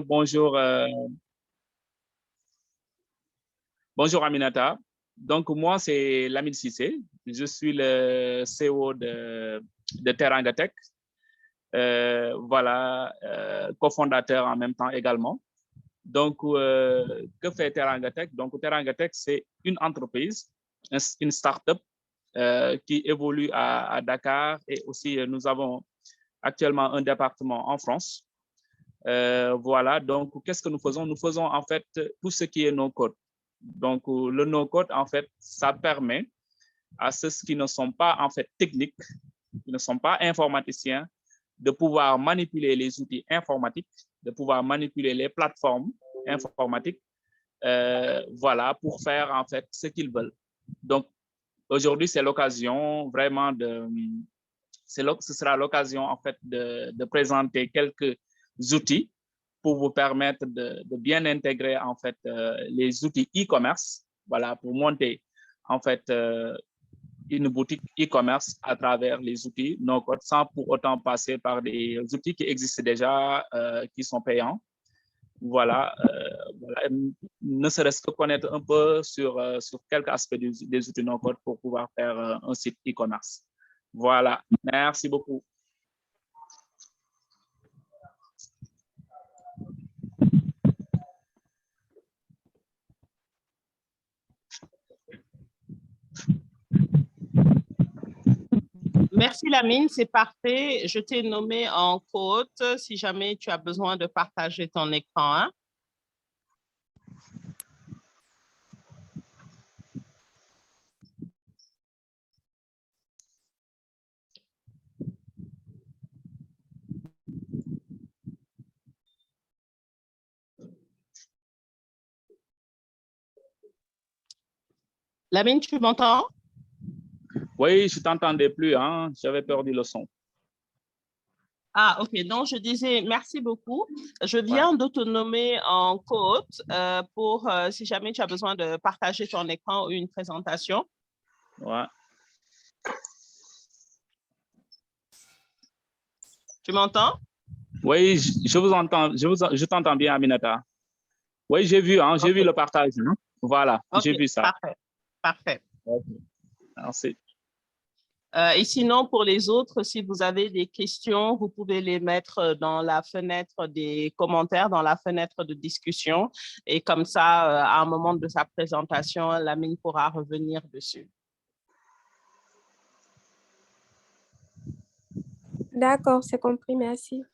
Bonjour, bonjour Aminata. Donc, moi, c'est Lamine Cissé. Je suis le CEO de Teranga Tech. Voilà, cofondateur en même temps également. Donc, que fait Teranga Tech? Donc, Teranga Tech, c'est une entreprise, une start-up qui évolue à Dakar et aussi nous avons actuellement un département en France. Voilà, donc qu'est-ce que nous faisons? Nous faisons en fait tout ce qui est no-code. Donc, le no-code, en fait, ça permet à ceux qui ne sont pas en fait techniques, qui ne sont pas informaticiens, de pouvoir manipuler les outils informatiques, de pouvoir manipuler les plateformes informatiques, voilà, pour faire en fait ce qu'ils veulent. Donc, aujourd'hui, c'est l'occasion vraiment ce sera l'occasion en fait de présenter quelques outils pour vous permettre de bien intégrer en fait les outils e-commerce, voilà, pour monter en fait une boutique e-commerce à travers les outils no-code sans pour autant passer par des outils qui existent déjà, qui sont payants. Voilà, voilà, ne serait-ce que connaître un peu sur quelques aspects des outils no-code pour pouvoir faire un site e-commerce. Voilà, merci beaucoup. Merci Lamine, c'est parfait. Je t'ai nommé en co-hôte si jamais tu as besoin de partager ton écran. Hein? Lamine, tu m'entends? Oui, je ne t'entendais plus, hein? J'avais perdu le son. Ah, ok. Donc, je disais merci beaucoup. Je viens de te nommer en co-hôte pour si jamais tu as besoin de partager ton écran ou une présentation. Ouais. Tu m'entends? Oui, je vous entends. Je t'entends bien, Aminata. Oui, j'ai vu, hein, j'ai vu le partage. Hein? Voilà, j'ai vu ça. Parfait, parfait. Okay. Merci. Et sinon, pour les autres, si vous avez des questions, vous pouvez les mettre dans la fenêtre des commentaires, dans la fenêtre de discussion. Et comme ça, à un moment de sa présentation, Lamine pourra revenir dessus. D'accord, c'est compris, merci.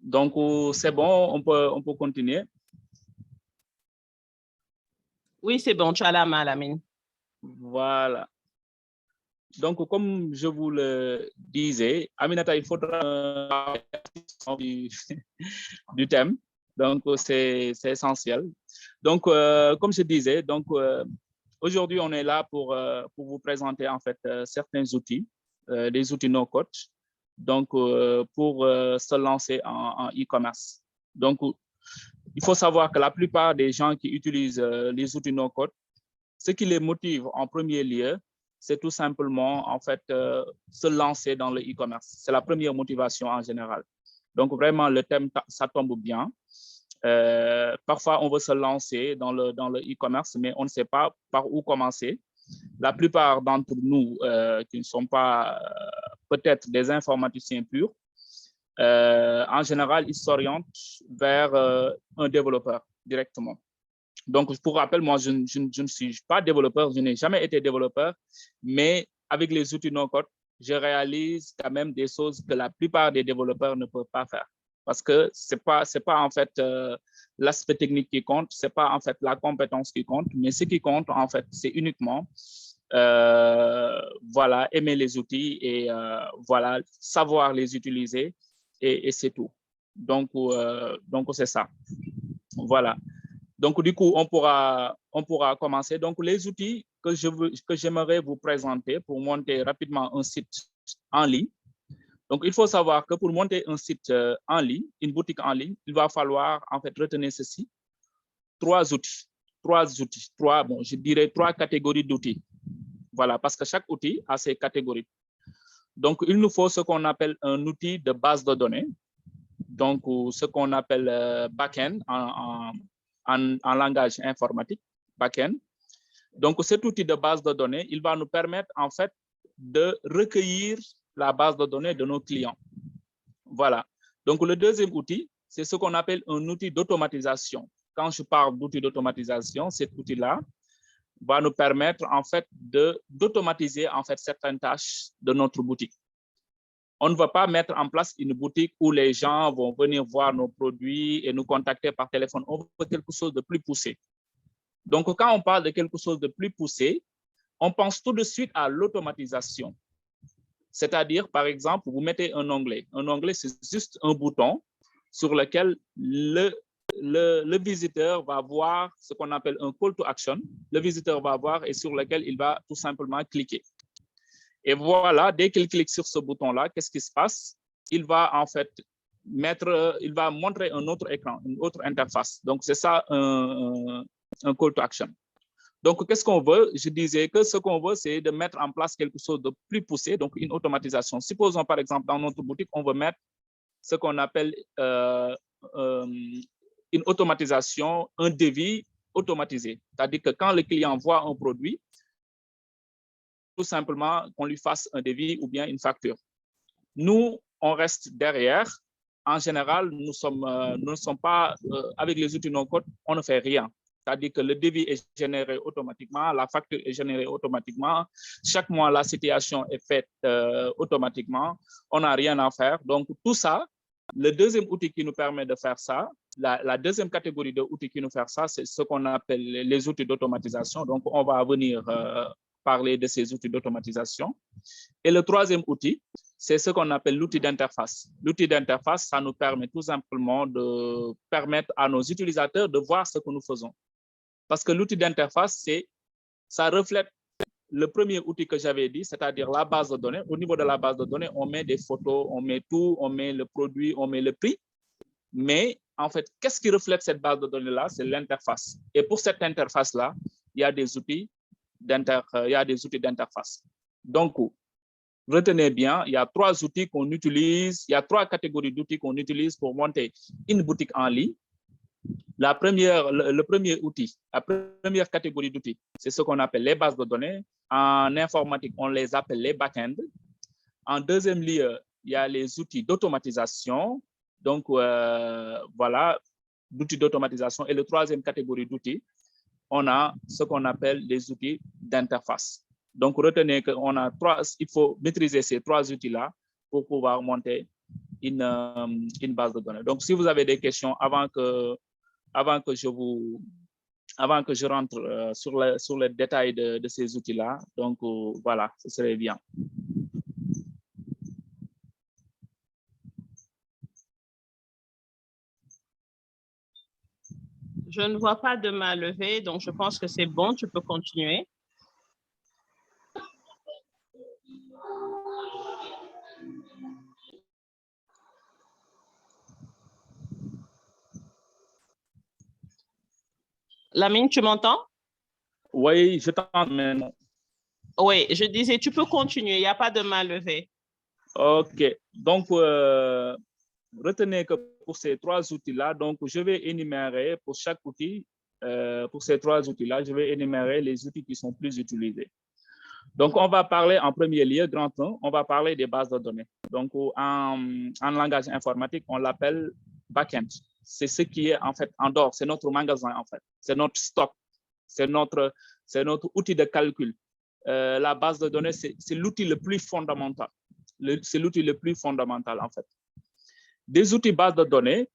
Donc, c'est bon, on peut continuer. Oui, c'est bon, tu as la main, Lamine. Voilà. Donc, comme je vous le disais, Aminata, il faudra du thème. Donc, c'est essentiel. Donc, comme je disais, donc, aujourd'hui, on est là pour vous présenter en fait certains outils, des outils no-code, donc pour se lancer en e-commerce. Donc, il faut savoir que la plupart des gens qui utilisent les outils no-code, ce qui les motive en premier lieu, c'est tout simplement en fait se lancer dans le e-commerce. C'est la première motivation en général. Donc, vraiment, le thème, ça tombe bien. Parfois, on veut se lancer dans le e-commerce, mais on ne sait pas par où commencer. La plupart d'entre nous qui ne sont pas peut-être des informaticiens purs, en général, ils s'orientent vers un développeur directement. Donc, pour rappel, moi, je ne suis pas développeur, je n'ai jamais été développeur, mais avec les outils no-code, je réalise quand même des choses que la plupart des développeurs ne peuvent pas faire. Parce que ce n'est pas en fait l'aspect technique qui compte, ce n'est pas en fait la compétence qui compte, mais ce qui compte en fait, c'est uniquement voilà, aimer les outils et voilà, savoir les utiliser et c'est tout. Donc c'est ça. Voilà. Donc, du coup, on pourra commencer. Donc, les outils que j'aimerais vous présenter pour monter rapidement un site en ligne. Donc, il faut savoir que pour monter un site en ligne, une boutique en ligne, il va falloir en fait retenir ceci, trois catégories d'outils. Voilà, parce que chaque outil a ses catégories. Donc, il nous faut ce qu'on appelle un outil de base de données, donc ce qu'on appelle back-end en langage informatique, back-end. Donc, cet outil de base de données, il va nous permettre en fait de recueillir la base de données de nos clients. Voilà. Donc, le deuxième outil, c'est ce qu'on appelle un outil d'automatisation. Quand je parle d'outil d'automatisation, cet outil-là va nous permettre en fait d'automatiser en fait certaines tâches de notre boutique. On ne va pas mettre en place une boutique où les gens vont venir voir nos produits et nous contacter par téléphone. On veut quelque chose de plus poussé. Donc, quand on parle de quelque chose de plus poussé, on pense tout de suite à l'automatisation. C'est-à-dire, par exemple, vous mettez un onglet. Un onglet, c'est juste un bouton sur lequel le visiteur va voir ce qu'on appelle un call to action. Le visiteur va voir et sur lequel il va tout simplement cliquer. Et voilà, dès qu'il clique sur ce bouton-là, qu'est-ce qui se passe? Il va en fait il va montrer un autre écran, une autre interface. Donc, c'est ça un call to action. Donc, qu'est-ce qu'on veut? Je disais que ce qu'on veut, c'est de mettre en place quelque chose de plus poussé, donc une automatisation. Supposons, par exemple, dans notre boutique, on veut mettre ce qu'on appelle une automatisation, un devis automatisé. C'est-à-dire que quand le client voit un produit, tout simplement qu'on lui fasse un devis ou bien une facture. Nous, on reste derrière. En général, nous ne sommes pas, avec les outils no-code, on ne fait rien. C'est-à-dire que le devis est généré automatiquement, la facture est générée automatiquement. Chaque mois, la situation est faite automatiquement. On n'a rien à faire. Donc, tout ça, le deuxième outil qui nous permet de faire ça, la deuxième catégorie d'outils qui nous fait ça, c'est ce qu'on appelle les outils d'automatisation. Donc, on va venir parler de ces outils d'automatisation. Et le troisième outil, c'est ce qu'on appelle l'outil d'interface. L'outil d'interface, ça nous permet tout simplement de permettre à nos utilisateurs de voir ce que nous faisons. Parce que l'outil d'interface, ça reflète le premier outil que j'avais dit, c'est-à-dire la base de données. Au niveau de la base de données, on met des photos, on met tout, on met le produit, on met le prix. Mais en fait, qu'est-ce qui reflète cette base de données-là? C'est l'interface. Et pour cette interface-là, il y a des outils d'interface. Donc, retenez bien, il y a trois outils qu'on utilise, il y a trois catégories d'outils qu'on utilise pour monter une boutique en ligne. Le premier outil, la première catégorie d'outils, c'est ce qu'on appelle les bases de données. En informatique, on les appelle les back-end. En deuxième lieu, il y a les outils d'automatisation. Donc, voilà, d'outils d'automatisation. Et la troisième catégorie d'outils, on a ce qu'on appelle les outils d'interface. Donc, retenez qu'on a il faut maîtriser ces trois outils-là pour pouvoir monter une base de données. Donc, si vous avez des questions avant que je rentre sur le détail de ces outils-là, donc voilà, ce serait bien. Je ne vois pas de main levée, donc je pense que c'est bon, tu peux continuer. Lamine, tu m'entends? Oui, je t'entends maintenant. Oui, je disais, tu peux continuer, il n'y a pas de main levée. OK. Donc, retenez que pour ces trois outils-là, donc je vais énumérer pour chaque outil, pour ces trois outils-là, je vais énumérer les outils qui sont plus utilisés. Donc, on va parler en premier lieu, grand 1, on va parler des bases de données. Donc, en langage informatique, on l'appelle back-end. C'est ce qui est en fait en dehors, c'est notre magasin en fait, c'est notre stock, c'est notre outil de calcul. La base de données, c'est l'outil le plus fondamental. C'est l'outil le plus fondamental en fait. Des outils bases de données,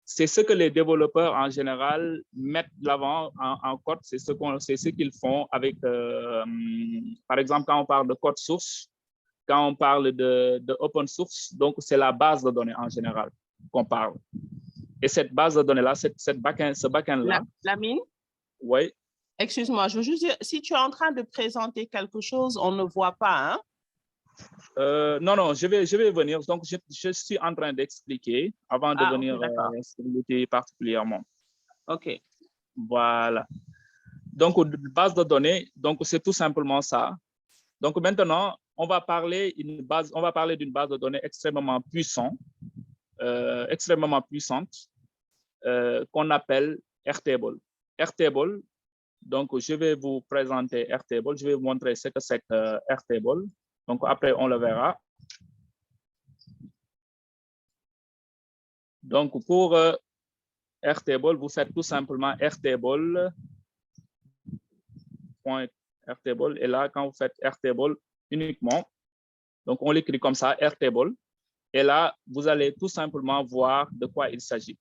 c'est ce que les développeurs en général mettent de l'avant en code, c'est ce qu'ils font avec, par exemple, quand on parle de code source, quand on parle de open source, donc c'est la base de données en général qu'on parle. Et cette base de données-là, ce back-end-là. Lamine? Oui. Excuse-moi, je veux juste dire, si tu es en train de présenter quelque chose, on ne voit pas, hein? Non, je vais venir. Donc, je suis en train d'expliquer avant de venir sur l'outil particulièrement. OK. Voilà. Donc, base de données, donc c'est tout simplement ça. Donc, maintenant, on va parler d'une base de données extrêmement puissante, qu'on appelle Airtable. Airtable, donc je vais vous présenter Airtable, je vais vous montrer ce que c'est que Airtable. Donc, après, on le verra. Donc, pour Airtable, vous faites tout simplement Airtable. Airtable, et là, quand vous faites Airtable uniquement, donc on l'écrit comme ça, Airtable, et là, vous allez tout simplement voir de quoi il s'agit.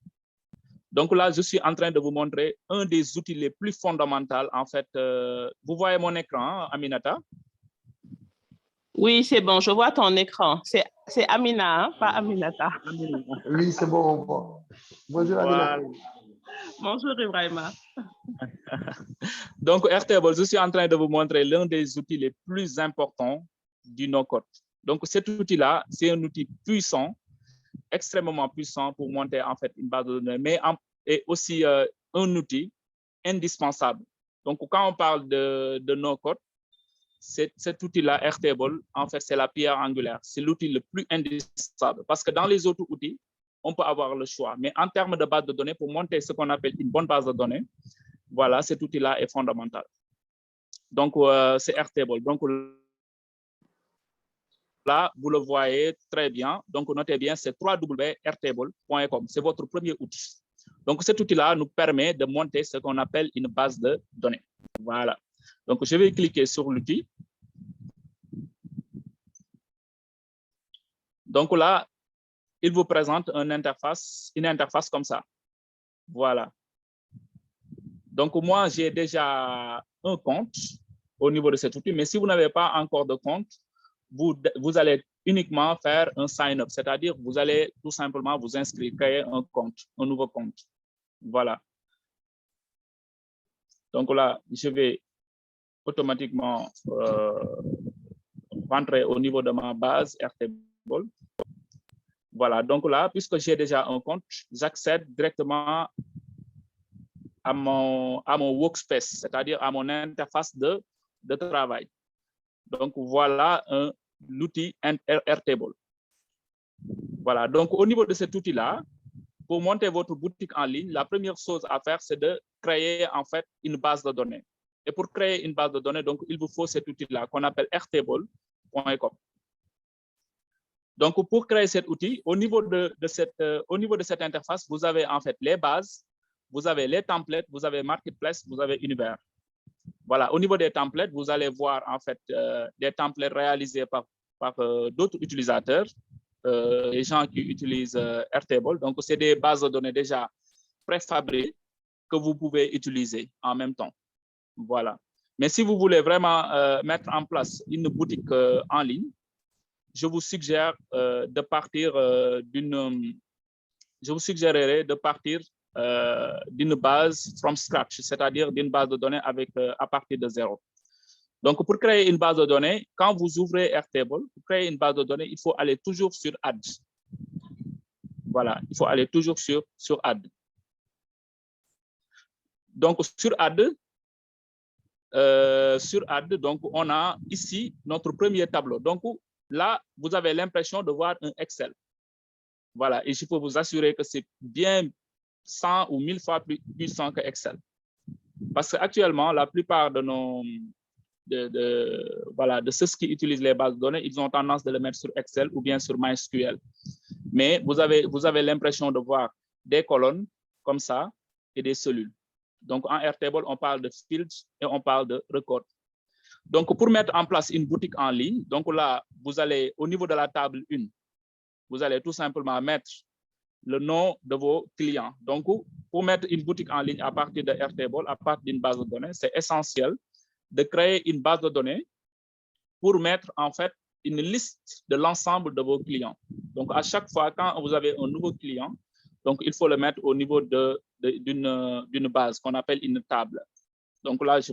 Donc là, je suis en train de vous montrer un des outils les plus fondamentaux. En fait, vous voyez mon écran, Aminata? Oui, c'est bon, je vois ton écran. C'est Amina, hein, pas Aminata. Oui, c'est bon, on voit. Bonjour, Amina. Bonjour, Ibrahima. Donc, Airtable, je suis en train de vous montrer l'un des outils les plus importants du no-code. Donc, cet outil-là, c'est un outil puissant, extrêmement puissant pour monter en fait une base de données, mais et aussi un outil indispensable. Donc, quand on parle de no-code, cet outil-là, Airtable, en fait, c'est la pierre angulaire. C'est l'outil le plus indispensable parce que dans les autres outils, on peut avoir le choix. Mais en termes de base de données, pour monter ce qu'on appelle une bonne base de données, voilà, cet outil-là est fondamental. Donc, c'est Airtable. Donc, là, vous le voyez très bien. Donc, notez bien, c'est www.airtable.com. C'est votre premier outil. Donc, cet outil-là nous permet de monter ce qu'on appelle une base de données. Voilà. Donc, je vais cliquer sur l'outil. Donc là, il vous présente une interface comme ça. Voilà. Donc, moi, j'ai déjà un compte au niveau de cet outil, mais si vous n'avez pas encore de compte, vous allez uniquement faire un sign-up, c'est-à-dire vous allez tout simplement vous inscrire, créer un compte, un nouveau compte. Voilà. Donc là, je vais automatiquement rentrer au niveau de ma base Airtable. Voilà, donc là, puisque j'ai déjà un compte, j'accède directement à mon workspace, c'est-à-dire à mon interface de travail. Donc, voilà l'outil Airtable. Voilà, donc au niveau de cet outil-là, pour monter votre boutique en ligne, la première chose à faire, c'est de créer en fait une base de données. Et pour créer une base de données, donc, il vous faut cet outil-là qu'on appelle airtable.com. Donc, pour créer cet outil, au niveau de cette interface, vous avez en fait les bases, vous avez les templates, vous avez Marketplace, vous avez Univers. Voilà, au niveau des templates, vous allez voir en fait des templates réalisés par d'autres utilisateurs, les gens qui utilisent Airtable. Donc, c'est des bases de données déjà préfabriquées que vous pouvez utiliser en même temps. Voilà. Mais si vous voulez vraiment mettre en place une boutique en ligne, je vous suggère de partir d'une base from scratch, c'est-à-dire d'une base de données à partir de zéro. Donc, pour créer une base de données, quand vous ouvrez Airtable, pour créer une base de données, il faut aller toujours sur Add. Voilà, il faut aller toujours sur Add. Donc, sur Add, donc, on a ici notre premier tableau. Donc, là, vous avez l'impression de voir un Excel. Voilà, et je peux vous assurer que c'est bien 100 ou 1000 fois plus puissant que Excel. Parce qu'actuellement, la plupart de ceux qui utilisent les bases de données, ils ont tendance de le mettre sur Excel ou bien sur MySQL. Mais vous avez l'impression de voir des colonnes comme ça et des cellules. Donc, en Airtable, on parle de fields et on parle de records. Donc, pour mettre en place une boutique en ligne, donc là, vous allez au niveau de la table 1, vous allez tout simplement mettre le nom de vos clients. Donc, pour mettre une boutique en ligne à partir de Airtable, à partir d'une base de données, c'est essentiel de créer une base de données pour mettre en fait une liste de l'ensemble de vos clients. Donc, à chaque fois, quand vous avez un nouveau client, donc il faut le mettre au niveau d'une base qu'on appelle une table. Donc là, je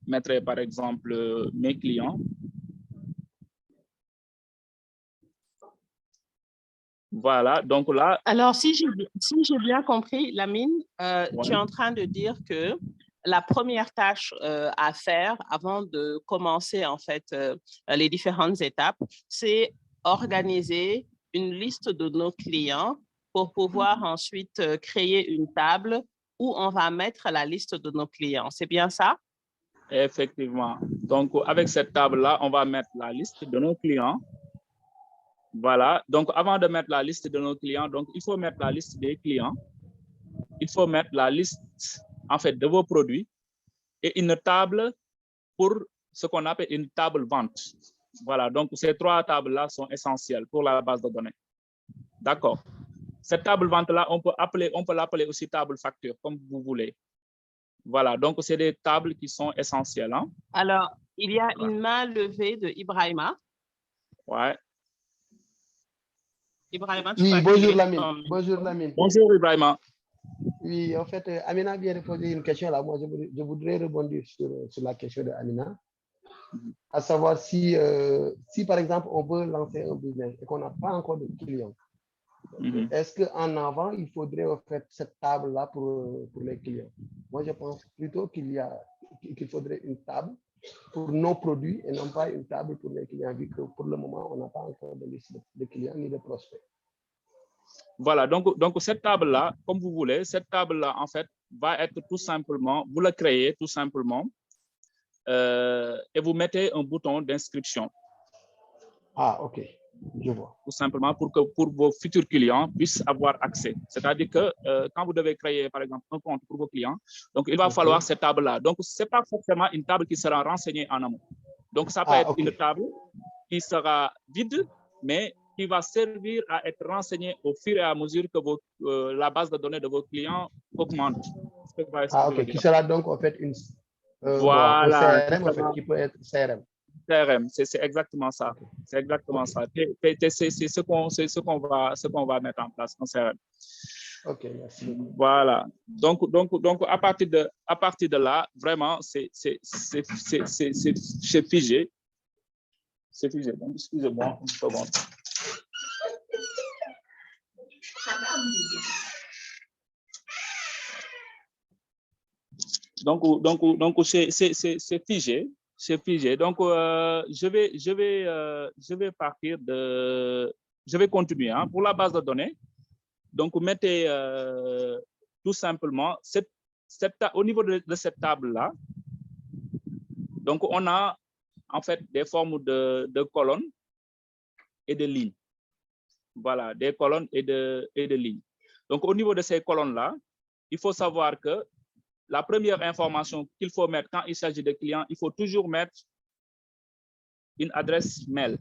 mettrai par exemple mes clients. Voilà, donc là... Alors, si j'ai bien compris, Lamine, tu es en train de dire que la première tâche à faire avant de commencer, en fait, les différentes étapes, c'est organiser une liste de nos clients pour pouvoir ensuite créer une table où on va mettre la liste de nos clients. C'est bien ça? Effectivement. Donc, avec cette table-là, on va mettre la liste de nos clients. Voilà. Donc, avant de mettre la liste de nos clients, donc, il faut mettre la liste des clients. Il faut mettre la liste, en fait, de vos produits et une table pour ce qu'on appelle une table vente. Voilà. Donc, ces trois tables-là sont essentielles pour la base de données. D'accord. Cette table vente-là, on peut l'appeler aussi table facture, comme vous voulez. Voilà. Donc, c'est des tables qui sont essentielles. Hein? Alors, il y a une main levée de Ibrahima. Ouais. Ibrahima, oui, bonjour Lamine. Bonjour Lamine. Bonjour Ibrahima. Oui, en fait, Amina vient de poser une question là. Moi, je voudrais rebondir sur la question de Amina. À savoir si par exemple, on veut lancer un business et qu'on n'a pas encore de clients. Est-ce qu'en avant, il faudrait en fait cette table-là pour les clients? Moi, je pense plutôt qu'il faudrait une table pour nos produits et non pas une table pour les clients, vu que pour le moment, on n'a pas encore de liste de clients ni de prospects. Voilà, donc cette table-là, comme vous voulez, cette table-là, en fait, va être tout simplement, vous la créez tout simplement et vous mettez un bouton d'inscription. Ah, ok, je vois. Tout simplement pour vos futurs clients puissent avoir accès. C'est-à-dire que quand vous devez créer, par exemple, un compte pour vos clients, donc il va falloir cette table-là. Donc, ce n'est pas forcément une table qui sera renseignée en amont. Donc, ça peut être une table qui sera vide, mais qui va servir à être renseignée au fur et à mesure que la base de données de vos clients augmente. Ah, ok, qui sera donc en fait une voilà, un CRM, en fait, qui peut être CRM. CRM, c'est exactement ça. C'est exactement ça. C'est ce qu'on va mettre en place en CRM. Ok, merci. Voilà. Donc à partir de là, vraiment, c'est figé. C'est figé. Donc, excusez-moi une seconde. Donc c'est figé. C'est figé. Donc, je vais continuer. Hein. Pour la base de données, donc, vous mettez tout simplement au niveau de cette table-là. Donc, on a en fait des formes de colonnes et de lignes. Voilà, des colonnes et de lignes. Donc, au niveau de ces colonnes-là, il faut savoir que la première information qu'il faut mettre quand il s'agit de clients, il faut toujours mettre une adresse mail.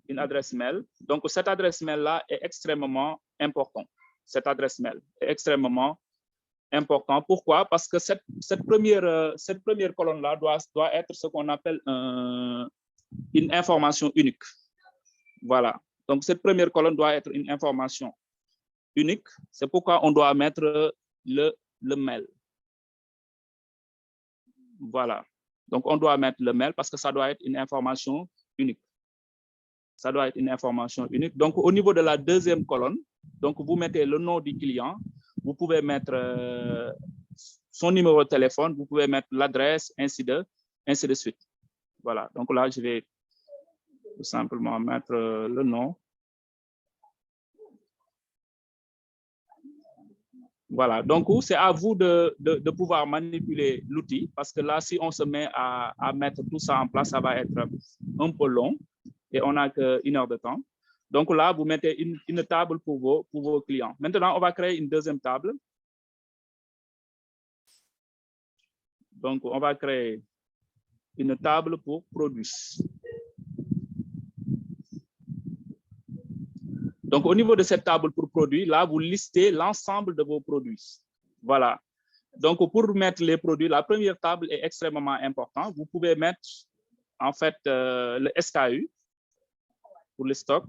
Une adresse mail. Donc, cette adresse mail-là est extrêmement importante. Cette adresse mail est extrêmement important. Pourquoi? Parce que cette première colonne-là doit être ce qu'on appelle une information unique. Voilà. Donc, cette première colonne doit être une information unique. C'est pourquoi on doit mettre le mail. Voilà. Donc, on doit mettre le mail parce que ça doit être une information unique. Ça doit être une information unique. Donc, au niveau de la deuxième colonne, donc vous mettez le nom du client. Vous pouvez mettre son numéro de téléphone. Vous pouvez mettre l'adresse, ainsi de suite. Voilà. Donc là, je vais tout simplement mettre le nom. Voilà, donc c'est à vous de pouvoir manipuler l'outil parce que là, si on se met à mettre tout ça en place, ça va être un peu long et on n'a qu'1 heure de temps. Donc là, vous mettez une table pour vos clients. Maintenant, on va créer une deuxième table. Donc, on va créer une table pour produits. Donc, au niveau de cette table pour produits, là, vous listez l'ensemble de vos produits. Voilà. Donc, pour mettre les produits, la première table est extrêmement importante. Vous pouvez mettre, en fait, le SKU pour le stock.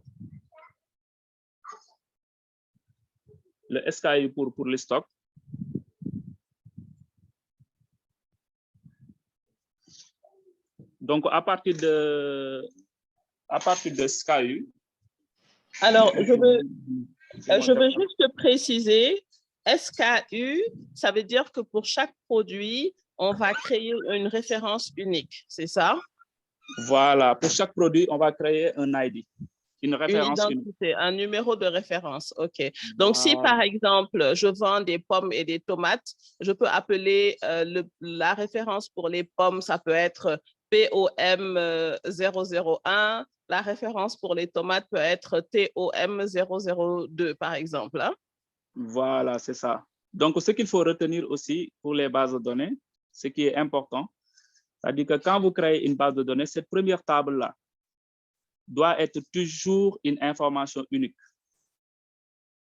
Le SKU pour le stock. Donc, à partir de SKU, Alors, je veux juste préciser, SKU, ça veut dire que pour chaque produit, on va créer une référence unique, c'est ça? Voilà, pour chaque produit, on va créer un ID, une référence Une unique. identité, un numéro de référence, OK. Donc, si par exemple, je vends des pommes et des tomates, je peux appeler la référence pour les pommes, ça peut être POM 001. La référence pour les tomates peut être TOM 002, par exemple. Hein? Voilà, c'est ça. Donc, ce qu'il faut retenir aussi pour les bases de données, ce qui est important, c'est-à-dire que quand vous créez une base de données, cette première table-là doit être toujours une information unique.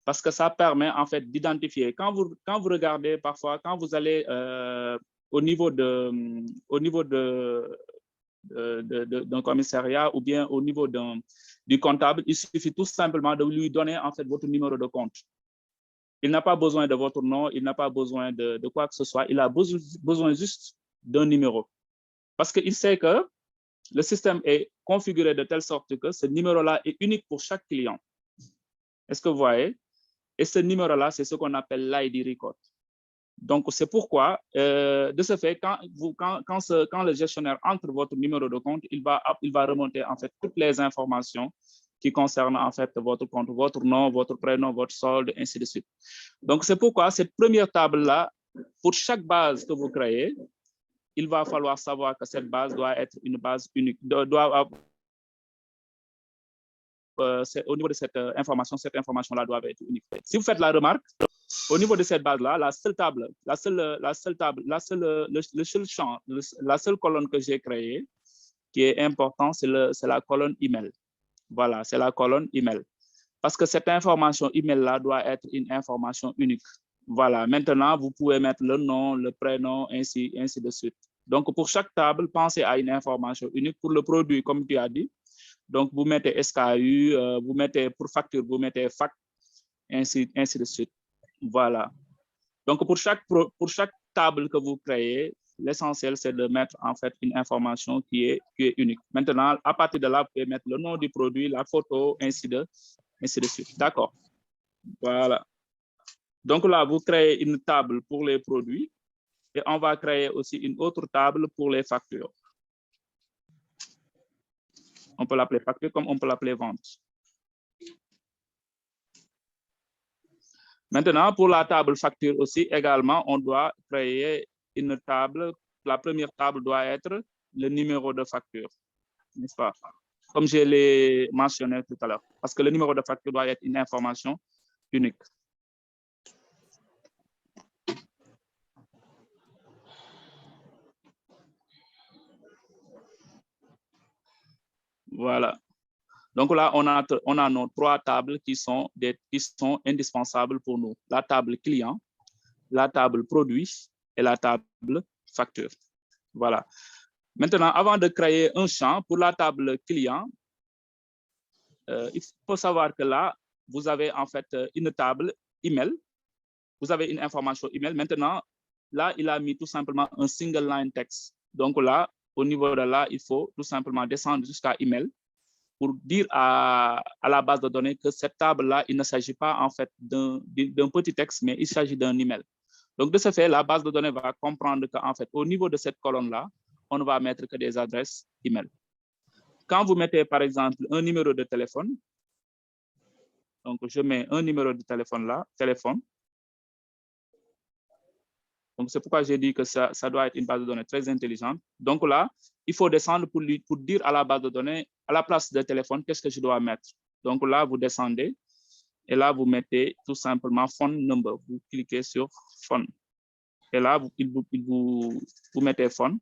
Parce que ça permet en fait d'identifier. Quand vous regardez parfois, quand vous allez au niveau d'un commissariat ou bien au niveau du comptable, il suffit tout simplement de lui donner en fait votre numéro de compte. Il n'a pas besoin de votre nom, il n'a pas besoin de quoi que ce soit, il a besoin juste d'un numéro. Parce qu'il sait que le système est configuré de telle sorte que ce numéro-là est unique pour chaque client. Est-ce que vous voyez? Et ce numéro-là, c'est ce qu'on appelle l'ID record. Donc, c'est pourquoi, de ce fait, quand le gestionnaire entre votre numéro de compte, il va remonter en fait toutes les informations qui concernent en fait votre compte, votre nom, votre prénom, votre solde, ainsi de suite. Donc, c'est pourquoi cette première table-là, pour chaque base que vous créez, il va falloir savoir que cette base doit être une base unique, au niveau de cette information-là doit être unique. Si vous faites la remarque, au niveau de cette base-là, la seule champ, la seule colonne que j'ai créée, qui est important, c'est la colonne email. Voilà, c'est la colonne email. Parce que cette information email-là doit être une information unique. Voilà, maintenant, vous pouvez mettre le nom, le prénom, ainsi de suite. Donc, pour chaque table, pensez à une information unique. Pour le produit, comme tu as dit, donc vous mettez SKU, vous mettez pour facture, vous mettez FAC, ainsi de suite. Voilà. Donc, pour chaque table que vous créez, l'essentiel, c'est de mettre en fait une information qui est unique. Maintenant, à partir de là, vous pouvez mettre le nom du produit, la photo, ainsi de suite. D'accord. Voilà. Donc là, vous créez une table pour les produits et on va créer aussi une autre table pour les factures. On peut l'appeler facture comme on peut l'appeler vente. Maintenant, pour la table facture aussi, également, on doit créer une table. La première table doit être le numéro de facture, n'est-ce pas? Comme je l'ai mentionné tout à l'heure. Parce que le numéro de facture doit être une information unique. Voilà. Donc là, on a nos trois tables qui sont indispensables pour nous. La table client, la table produit et la table facture. Voilà. Maintenant, avant de créer un champ pour la table client, il faut savoir que là, vous avez en fait une table email. Vous avez une information email. Maintenant, là, il a mis tout simplement un single line text. Donc là, au niveau de là, il faut tout simplement descendre jusqu'à email pour dire à la base de données que cette table-là, il ne s'agit pas en fait d'un petit texte, mais il s'agit d'un email. Donc, de ce fait, la base de données va comprendre qu'en fait, au niveau de cette colonne-là, on ne va mettre que des adresses email. Quand vous mettez, par exemple, un numéro de téléphone, donc je mets un numéro de téléphone là, téléphone. Donc, c'est pourquoi j'ai dit que ça doit être une base de données très intelligente. Donc là, il faut descendre pour dire à la base de données, à la place de téléphone, qu'est-ce que je dois mettre. Donc là, vous descendez et là, vous mettez tout simplement phone number. Vous cliquez sur phone. Et là, vous mettez phone.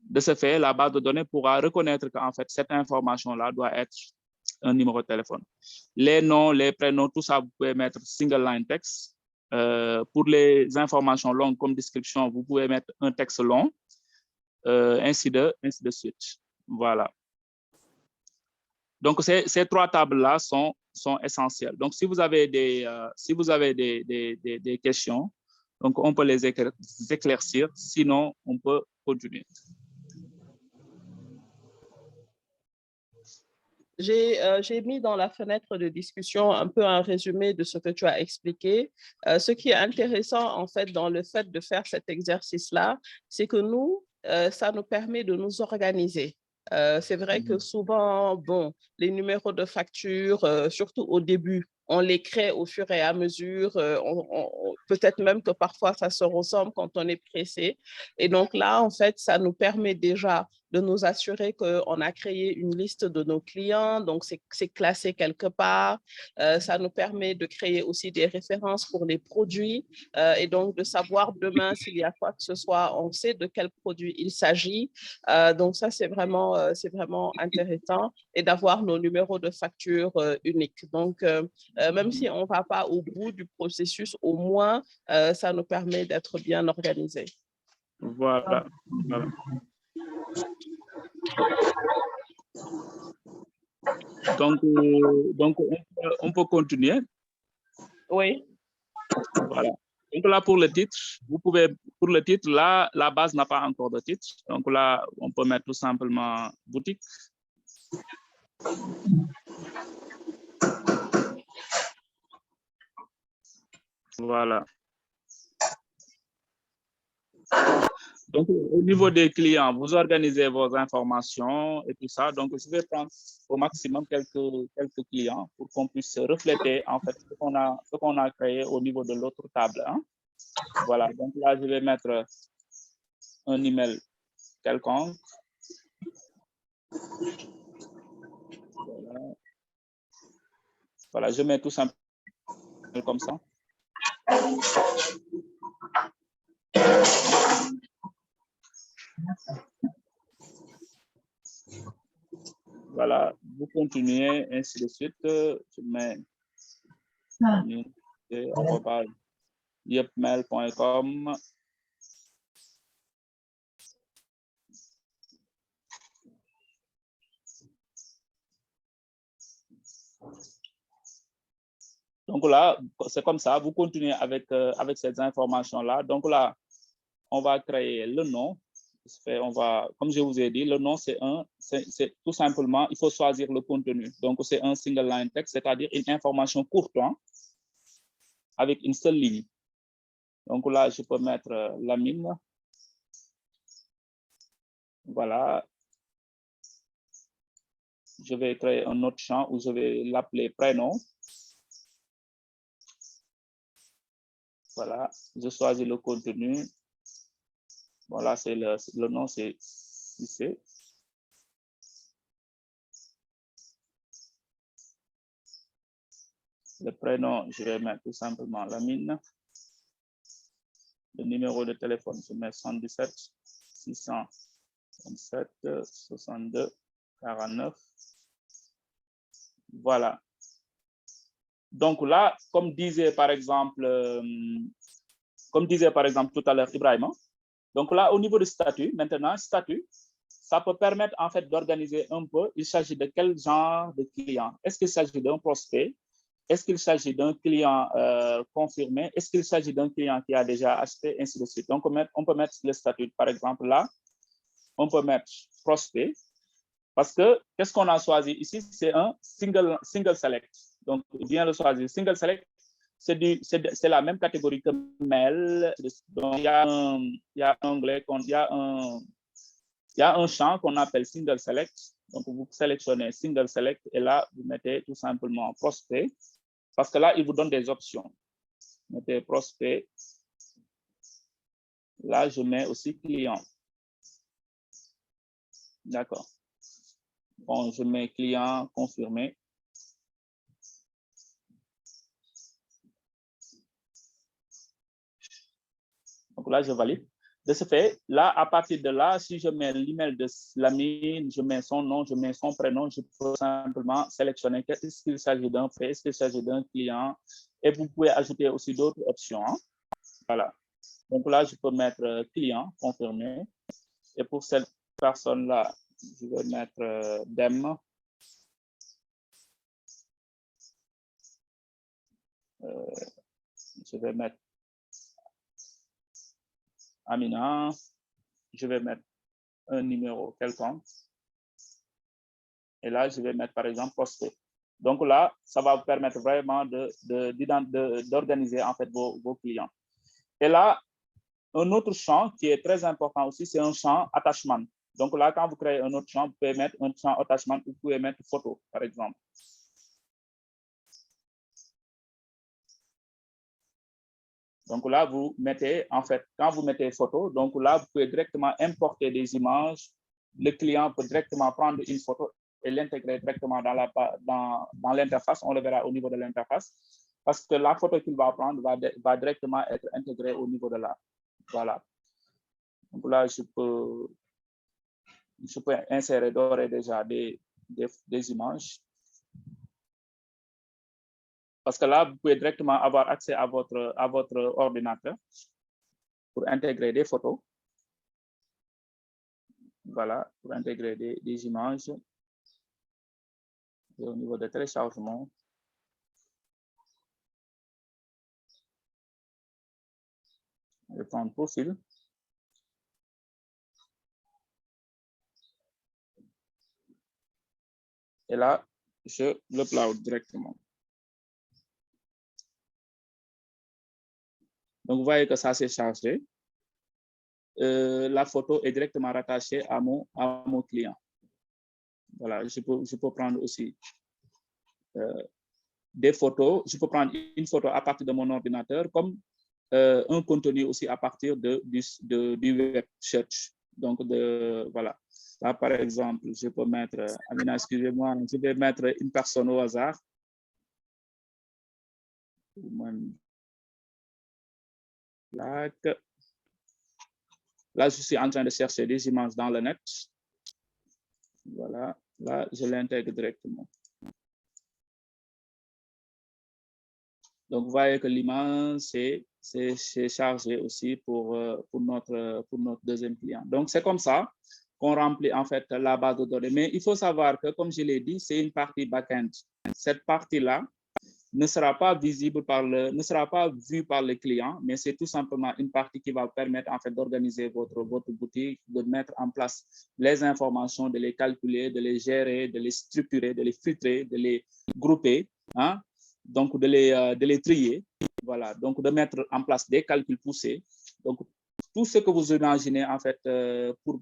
De ce fait, la base de données pourra reconnaître qu'en fait, cette information-là doit être un numéro de téléphone. Les noms, les prénoms, tout ça, vous pouvez mettre single line text. Pour les informations longues comme description, vous pouvez mettre un texte long, ainsi de suite. Voilà. Donc, ces trois tables-là sont essentielles. Donc, si vous avez des questions, donc on peut les éclaircir, sinon on peut continuer. J'ai mis dans la fenêtre de discussion un peu un résumé de ce que tu as expliqué. Ce qui est intéressant, en fait, dans le fait de faire cet exercice-là, c'est que nous, ça nous permet de nous organiser. C'est vrai que souvent, bon, les numéros de facture, surtout au début, on les crée au fur et à mesure. Peut-être même que parfois, ça se ressemble quand on est pressé. Et donc là, en fait, ça nous permet déjà de nous assurer qu'on a créé une liste de nos clients, donc c'est classé quelque part. Ça nous permet de créer aussi des références pour les produits et donc de savoir demain s'il y a quoi que ce soit, on sait de quel produit il s'agit. Donc ça, c'est vraiment intéressant et d'avoir nos numéros de facture uniques. Donc, même si on ne va pas au bout du processus, au moins, ça nous permet d'être bien organisés. Voilà. Voilà. Donc on peut continuer. Oui. Voilà. Donc là, pour le titre, pour le titre, là, la base n'a pas encore de titre. Donc là, on peut mettre tout simplement boutique. Voilà. Donc, au niveau des clients, vous organisez vos informations et tout ça. Donc, je vais prendre au maximum quelques clients pour qu'on puisse refléter en fait ce qu'on a créé au niveau de l'autre table. Hein. Voilà. Donc là, je vais mettre un email quelconque. Voilà. Voilà, je mets tout simplement comme ça. Voilà, vous continuez, ainsi de suite. Je mets yepmail.com. Donc là, c'est comme ça, vous continuez avec ces informations-là. Donc là, on va créer le nom. Comme je vous ai dit, le nom, c'est tout simplement, il faut choisir le contenu. Donc, c'est un single line text, c'est-à-dire une information courte, hein, avec une seule ligne. Donc là, je peux mettre Lamine. Voilà. Je vais créer un autre champ où je vais l'appeler prénom. Voilà, je choisis le contenu. Voilà, c'est le nom, c'est Cissé. Le prénom, je vais mettre tout simplement Lamine. Le numéro de téléphone, je mets 77 627 62 49. Voilà. Donc là, comme disait par exemple tout à l'heure Ibrahima, donc là, au niveau du statut, maintenant, statut, ça peut permettre en fait d'organiser un peu, il s'agit de quel genre de client? Est-ce qu'il s'agit d'un prospect? Est-ce qu'il s'agit d'un client confirmé? Est-ce qu'il s'agit d'un client qui a déjà acheté, ainsi de suite? Donc, on peut mettre le statut, par exemple, là, on peut mettre prospect, parce que qu'est-ce qu'on a choisi ici? C'est un single select. Donc, bien le choisir. Single select, c'est la même catégorie que mail. Donc, il y a un champ qu'on appelle single select. Donc, vous sélectionnez single select et là, vous mettez tout simplement prospect. Parce que là, il vous donne des options. Mettez prospect. Là, je mets aussi client. D'accord. Bon, je mets client confirmé. Donc là, je valide. De ce fait, là, à partir de là, si je mets l'email de Lamine, je mets son nom, je mets son prénom, je peux simplement sélectionner est-ce qu'il s'agit d'un fait, est-ce qu'il s'agit d'un client, et vous pouvez ajouter aussi d'autres options. Hein. Voilà. Donc là, je peux mettre client confirmé. Et pour cette personne-là, je vais mettre Dem. Je vais mettre Amina. Je vais mettre un numéro quelconque. Et là, je vais mettre, par exemple, prospect. Donc là, ça va vous permettre vraiment d'organiser en fait vos clients. Et là, un autre champ qui est très important aussi, c'est un champ attachement. Donc là, quand vous créez un autre champ, vous pouvez mettre un champ attachement, vous pouvez mettre photo, par exemple. Donc là, vous mettez, en fait, quand vous mettez photo, donc là, vous pouvez directement importer des images. Le client peut directement prendre une photo et l'intégrer directement dans l'interface. On le verra au niveau de l'interface. Parce que la photo qu'il va prendre va directement être intégrée au niveau de là. Voilà. Donc là, je peux insérer d'ores et déjà des images. Parce que là, vous pouvez directement avoir accès à votre ordinateur pour intégrer des photos. Voilà, pour intégrer des images. Et au niveau de téléchargement, je vais prendre profil. Et là, je l'upload directement. Donc, vous voyez que ça s'est chargé. La photo est directement rattachée à mon client. Voilà, je peux prendre aussi des photos. Je peux prendre une photo à partir de mon ordinateur, comme un contenu aussi à partir du web search. Donc, voilà. Là, par exemple, je peux mettre, Amina, excusez-moi, je vais mettre une personne au hasard. Là, je suis en train de chercher des images dans le net. Voilà, là, je l'intègre directement. Donc, vous voyez que l'image, c'est chargé aussi pour notre deuxième client. Donc, c'est comme ça qu'on remplit en fait la base de données. Mais il faut savoir que, comme je l'ai dit, c'est une partie back-end. Cette partie-là ne sera pas visible ne sera pas vue par le client, mais c'est tout simplement une partie qui va permettre en fait d'organiser votre boutique, de mettre en place les informations, de les calculer, de les gérer, de les structurer, de les filtrer, de les grouper, hein? Donc de les trier, voilà, donc de mettre en place des calculs poussés. Donc tout ce que vous imaginez en fait pour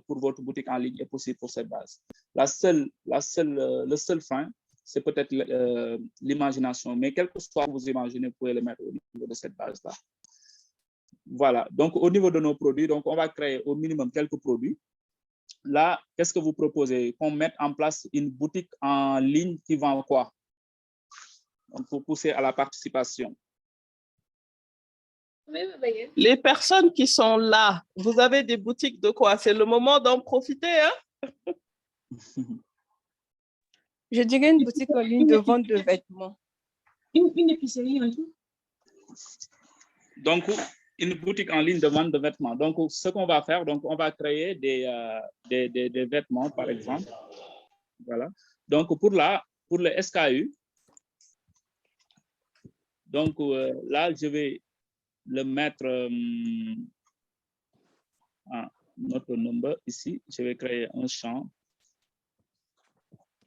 votre boutique en ligne est possible pour cette base. Le seul frein, c'est peut-être l'imagination, mais quel que soit vous imaginez, vous pouvez le mettre au niveau de cette base-là. Voilà, donc au niveau de nos produits, donc on va créer au minimum quelques produits. Là, qu'est-ce que vous proposez? Qu'on mette en place une boutique en ligne qui vend quoi? Donc, pour pousser à la participation. Les personnes qui sont là, vous avez des boutiques de quoi? C'est le moment d'en profiter, hein? Je dirais une boutique en ligne de vente de vêtements. Une épicerie en tout. Donc, une boutique en ligne de vente de vêtements. Donc, ce qu'on va faire, donc, on va créer des vêtements, par exemple. Voilà. Donc, pour le SKU, donc là, je vais le mettre en notre number ici. Je vais créer un champ.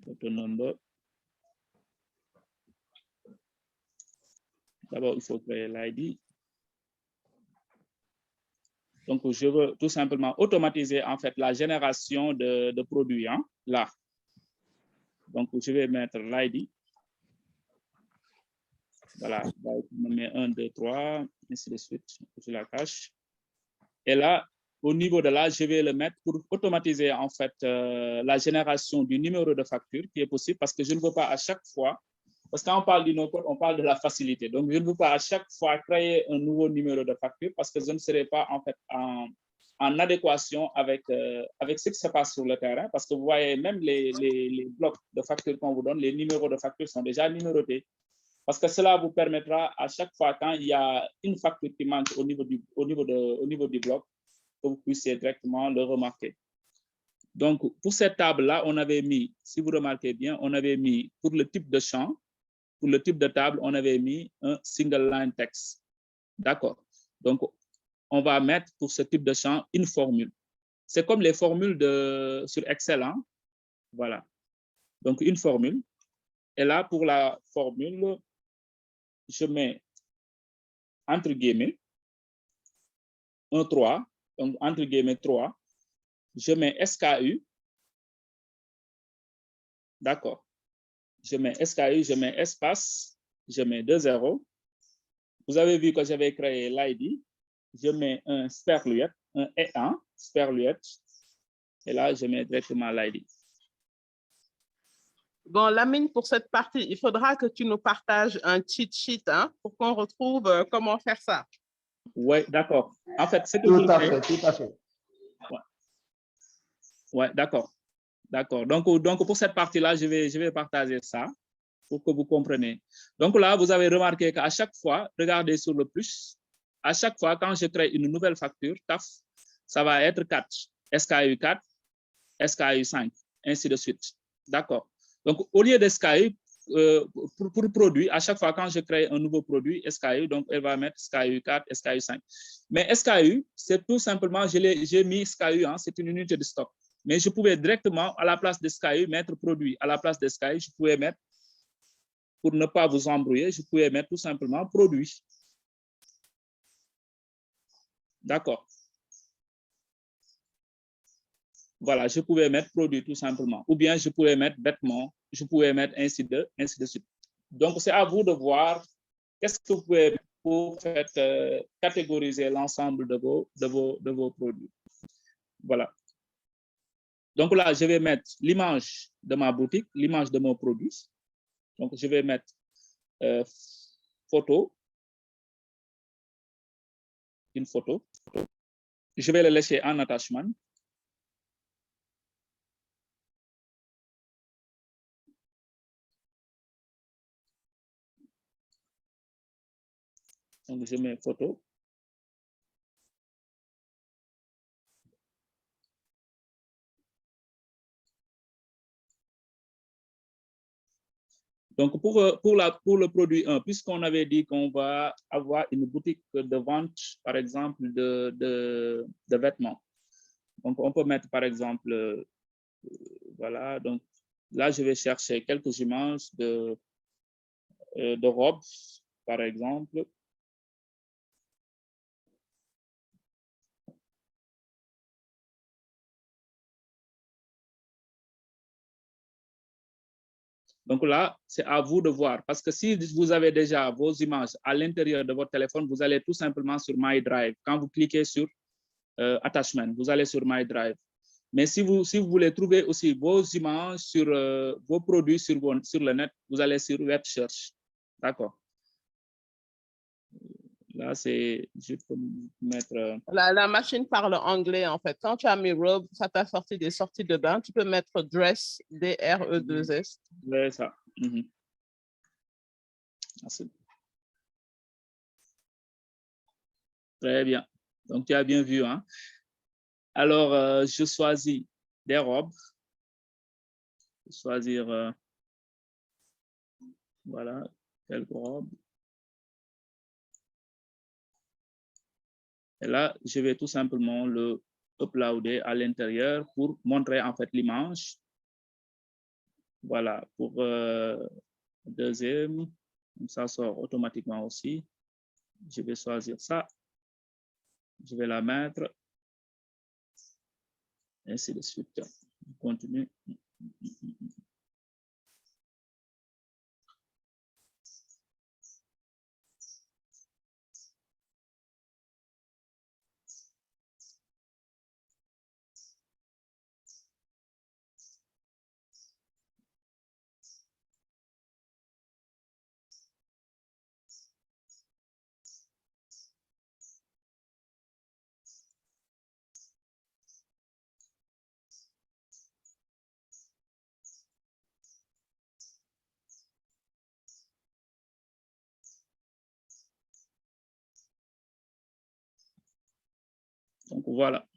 Notre number. D'abord, il faut créer l'ID. Donc, je veux tout simplement automatiser en fait la génération de produits, hein, là. Donc, je vais mettre l'ID. Voilà, je mets 1, 2, 3, ainsi de suite. Je la cache. Et là, au niveau de là, je vais le mettre pour automatiser en fait la génération du numéro de facture qui est possible parce que je ne veux pas à chaque fois, parce que quand on parle du no-code, on parle de la facilité. Donc, je ne veux pas à chaque fois créer un nouveau numéro de facture parce que je ne serai pas en fait en adéquation avec ce qui se passe sur le terrain. Parce que vous voyez, même les blocs de facture qu'on vous donne, les numéros de facture sont déjà numérotés. Parce que cela vous permettra à chaque fois quand il y a une facture qui manque au niveau du bloc, que vous puissiez directement le remarquer. Donc, pour cette table-là, on avait mis, si vous remarquez bien, on avait mis pour le type de champ, pour le type de table, on avait mis un single line text. D'accord. Donc, on va mettre pour ce type de champ une formule. C'est comme les formules sur Excel. Hein? Voilà. Donc, une formule. Et là, pour la formule, je mets entre guillemets un 3, donc entre guillemets 3. Je mets SKU. D'accord. Je mets SKU, je mets espace, je mets 2 zéros. Vous avez vu que j'avais créé l'ID. Je mets un sperluette, un E1, sperluette. Et là, je mets directement l'ID. Bon, Lamine, pour cette partie, il faudra que tu nous partages un cheat sheet hein, pour qu'on retrouve comment faire ça. Oui, d'accord. En fait, c'est que tout à fait, tout à fait. Ouais, d'accord. D'accord. Donc, pour cette partie-là, je vais partager ça pour que vous compreniez. Donc là, vous avez remarqué qu'à chaque fois, regardez sur le plus, à chaque fois, quand je crée une nouvelle facture, taf, ça va être 4. SKU 4, SKU 5, ainsi de suite. D'accord. Donc, au lieu de SKU, pour produit, à chaque fois quand je crée un nouveau produit, SKU, donc elle va mettre SKU 4, SKU 5. Mais SKU, c'est tout simplement, j'ai mis SKU, hein, c'est une unité de stock. Mais je pouvais directement, à la place de SKU, mettre produit. À la place de SKU, je pouvais mettre, pour ne pas vous embrouiller, je pouvais mettre tout simplement produit. D'accord. Voilà, je pouvais mettre produit tout simplement. Ou bien je pouvais mettre vêtements, je pouvais mettre ainsi de suite. Donc, c'est à vous de voir qu'est-ce que vous pouvez pour catégoriser l'ensemble de vos produits. Voilà. Donc là, je vais mettre l'image de ma boutique, l'image de mon produit. Donc, je vais mettre photo, une photo. Je vais le laisser en attachement. Donc, je mets photo. Donc, pour le produit 1, puisqu'on avait dit qu'on va avoir une boutique de vente, par exemple, de vêtements. Donc, on peut mettre, par exemple, voilà, donc là, je vais chercher quelques images de robes, par exemple. Donc là, c'est à vous de voir. Parce que si vous avez déjà vos images à l'intérieur de votre téléphone, vous allez tout simplement sur My Drive. Quand vous cliquez sur Attachment, vous allez sur My Drive. Mais si vous voulez trouver aussi vos images sur vos produits sur le net, vous allez sur Web Search. D'accord. Là, c'est, je peux mettre... La machine parle anglais, en fait. Quand tu as mis robe, ça t'a sorti des sorties de bain. Tu peux mettre dress, D-R-E-2-S. C'est ça. Merci. Très bien. Donc, tu as bien vu, hein? Alors, je choisis des robes. Je vais choisir, voilà, quelques robes. Et là, je vais tout simplement le uploader à l'intérieur pour montrer en fait l'image. Voilà, pour deuxième, ça sort automatiquement aussi. Je vais choisir ça. Je vais la mettre. Ainsi de suite. Je continue. Donc voilà.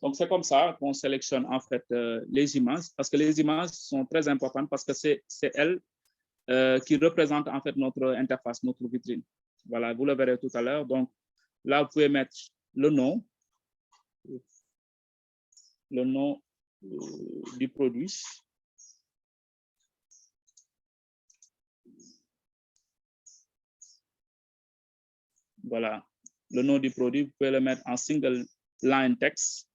Donc c'est comme ça qu'on sélectionne en fait les images, parce que les images sont très importantes parce que c'est elles qui représentent en fait notre interface, notre vitrine. Voilà, vous le verrez tout à l'heure. Donc là, vous pouvez mettre le nom du produit. Voilà, le nom du produit, vous pouvez le mettre en single line text.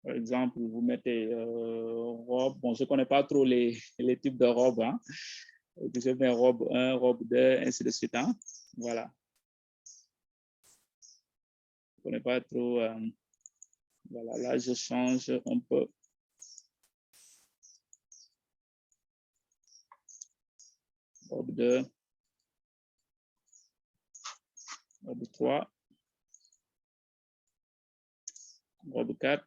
Par exemple, vous mettez robe. Bon, je ne connais pas trop les types de robes. Hein. Je mets robe 1, robe 2, ainsi de suite. Hein. Voilà. Je ne connais pas trop. Voilà, là, je change un peu. Robe 2. Robe 3. Robe 4.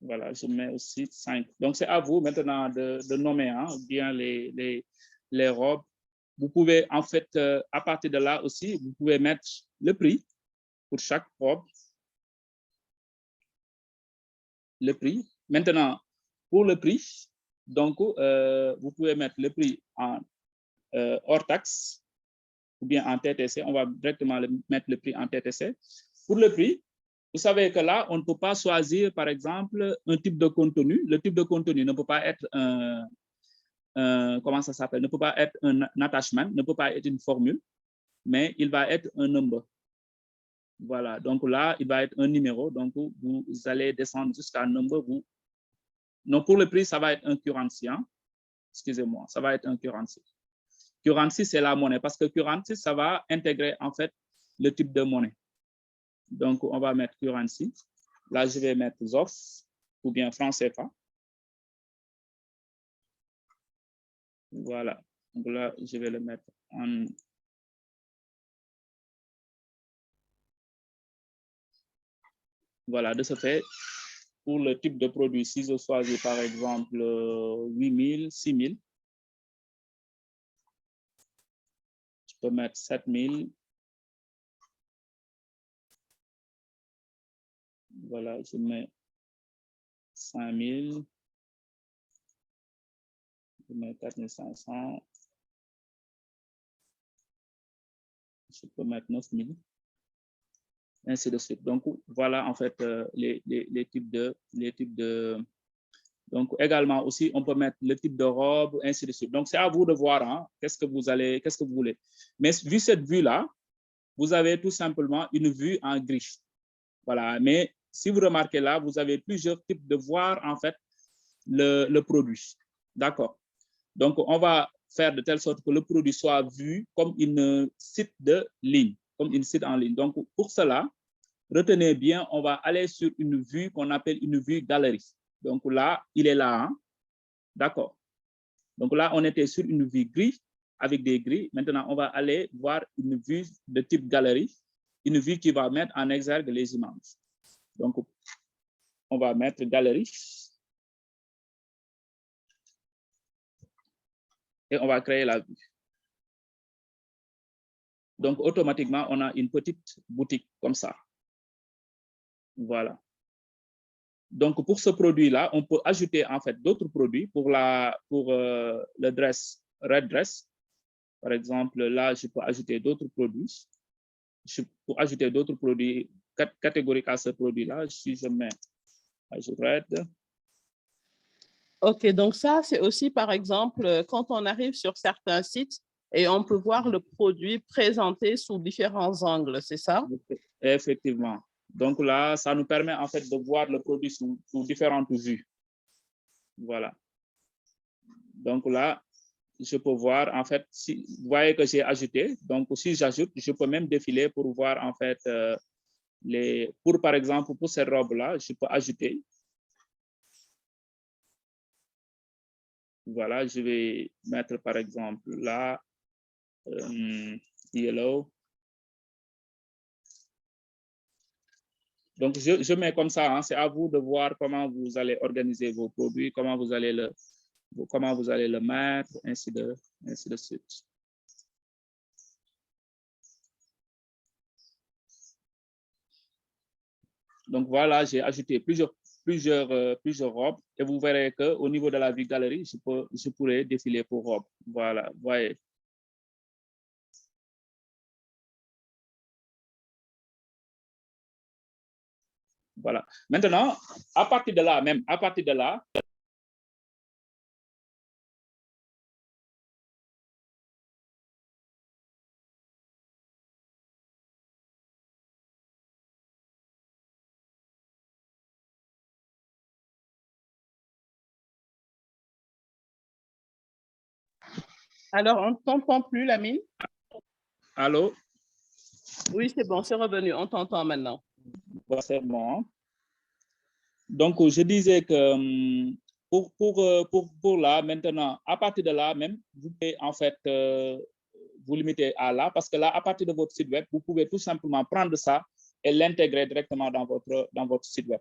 Voilà, je mets aussi 5. Donc, c'est à vous maintenant de nommer hein, bien les robes. Vous pouvez, en fait, à partir de là aussi, vous pouvez mettre le prix pour chaque robe. Le prix. Maintenant, pour le prix, donc, vous pouvez mettre le prix en hors taxe ou bien en TTC. On va directement mettre le prix en TTC. Pour le prix, vous savez que là, on ne peut pas choisir, par exemple, un type de contenu. Le type de contenu ne peut pas être comment ça s'appelle, ne peut pas être un attachment, ne peut pas être une formule, mais il va être un number. Voilà, donc là, il va être un numéro, donc vous allez descendre jusqu'à un number. Non, pour le prix, ça va être un currency, hein? Excusez-moi, ça va être un currency. Currency, c'est la monnaie, parce que currency, ça va intégrer en fait le type de monnaie. Donc, on va mettre currency. Là, je vais mettre ZOF ou bien franc CFA. Voilà, donc là, je vais le mettre en... Voilà, de ce fait, pour le type de produit, si je choisis par exemple 8000, 6000, je peux mettre 7000. Voilà, je mets 5000. Je mets 4500. Je peux mettre 9000. Ainsi de suite. Donc, voilà en fait les types de... Donc, également aussi, on peut mettre le type de robe, ainsi de suite. Donc, c'est à vous de voir hein, qu'est-ce que vous voulez. Mais vu cette vue-là, vous avez tout simplement une vue en gris. Voilà. Mais si vous remarquez là, vous avez plusieurs types de voir en fait le produit. D'accord. Donc, on va faire de telle sorte que le produit soit vu comme une site de ligne, comme une site en ligne. Donc, pour cela, retenez bien, on va aller sur une vue qu'on appelle une vue galerie. Donc là, il est là. Hein? D'accord. Donc là, on était sur une vue gris avec des gris. Maintenant, on va aller voir une vue de type galerie, une vue qui va mettre en exergue les images. Donc, on va mettre galerie. Et on va créer la vue. Donc, automatiquement, on a une petite boutique comme ça. Voilà. Donc, pour ce produit-là, on peut ajouter en fait d'autres produits pour le dress, red dress. Par exemple, là, je peux ajouter d'autres produits. Je peux ajouter d'autres produits catégoriques à ce produit-là. Si je mets ajoute red. OK, donc ça, c'est aussi, par exemple, quand on arrive sur certains sites et on peut voir le produit présenté sous différents angles, c'est ça? Effectivement. Donc là, ça nous permet en fait de voir le produit sous différentes vues. Voilà. Donc là, je peux voir en fait, si vous voyez que j'ai ajouté, donc si j'ajoute, je peux même défiler pour voir en fait par exemple, pour cette robe-là, je peux ajouter. Voilà, je vais mettre par exemple là, yellow. Donc, je mets comme ça, hein, c'est à vous de voir comment vous allez organiser vos produits, comment vous allez le mettre, ainsi de suite. Donc, voilà, j'ai ajouté plusieurs robes et vous verrez qu'au niveau de la vue galerie, je pourrais défiler pour robe. Voilà, vous voyez. Voilà. Maintenant, à partir de là, Alors, on ne t'entend plus, Lamine? Allô? Oui, c'est bon, c'est revenu. On t'entend maintenant. Bon, c'est bon. Donc, je disais que pour là, maintenant, à partir de là même, vous pouvez en fait vous limiter à là, parce que là, à partir de votre site web, vous pouvez tout simplement prendre ça et l'intégrer directement dans votre site web.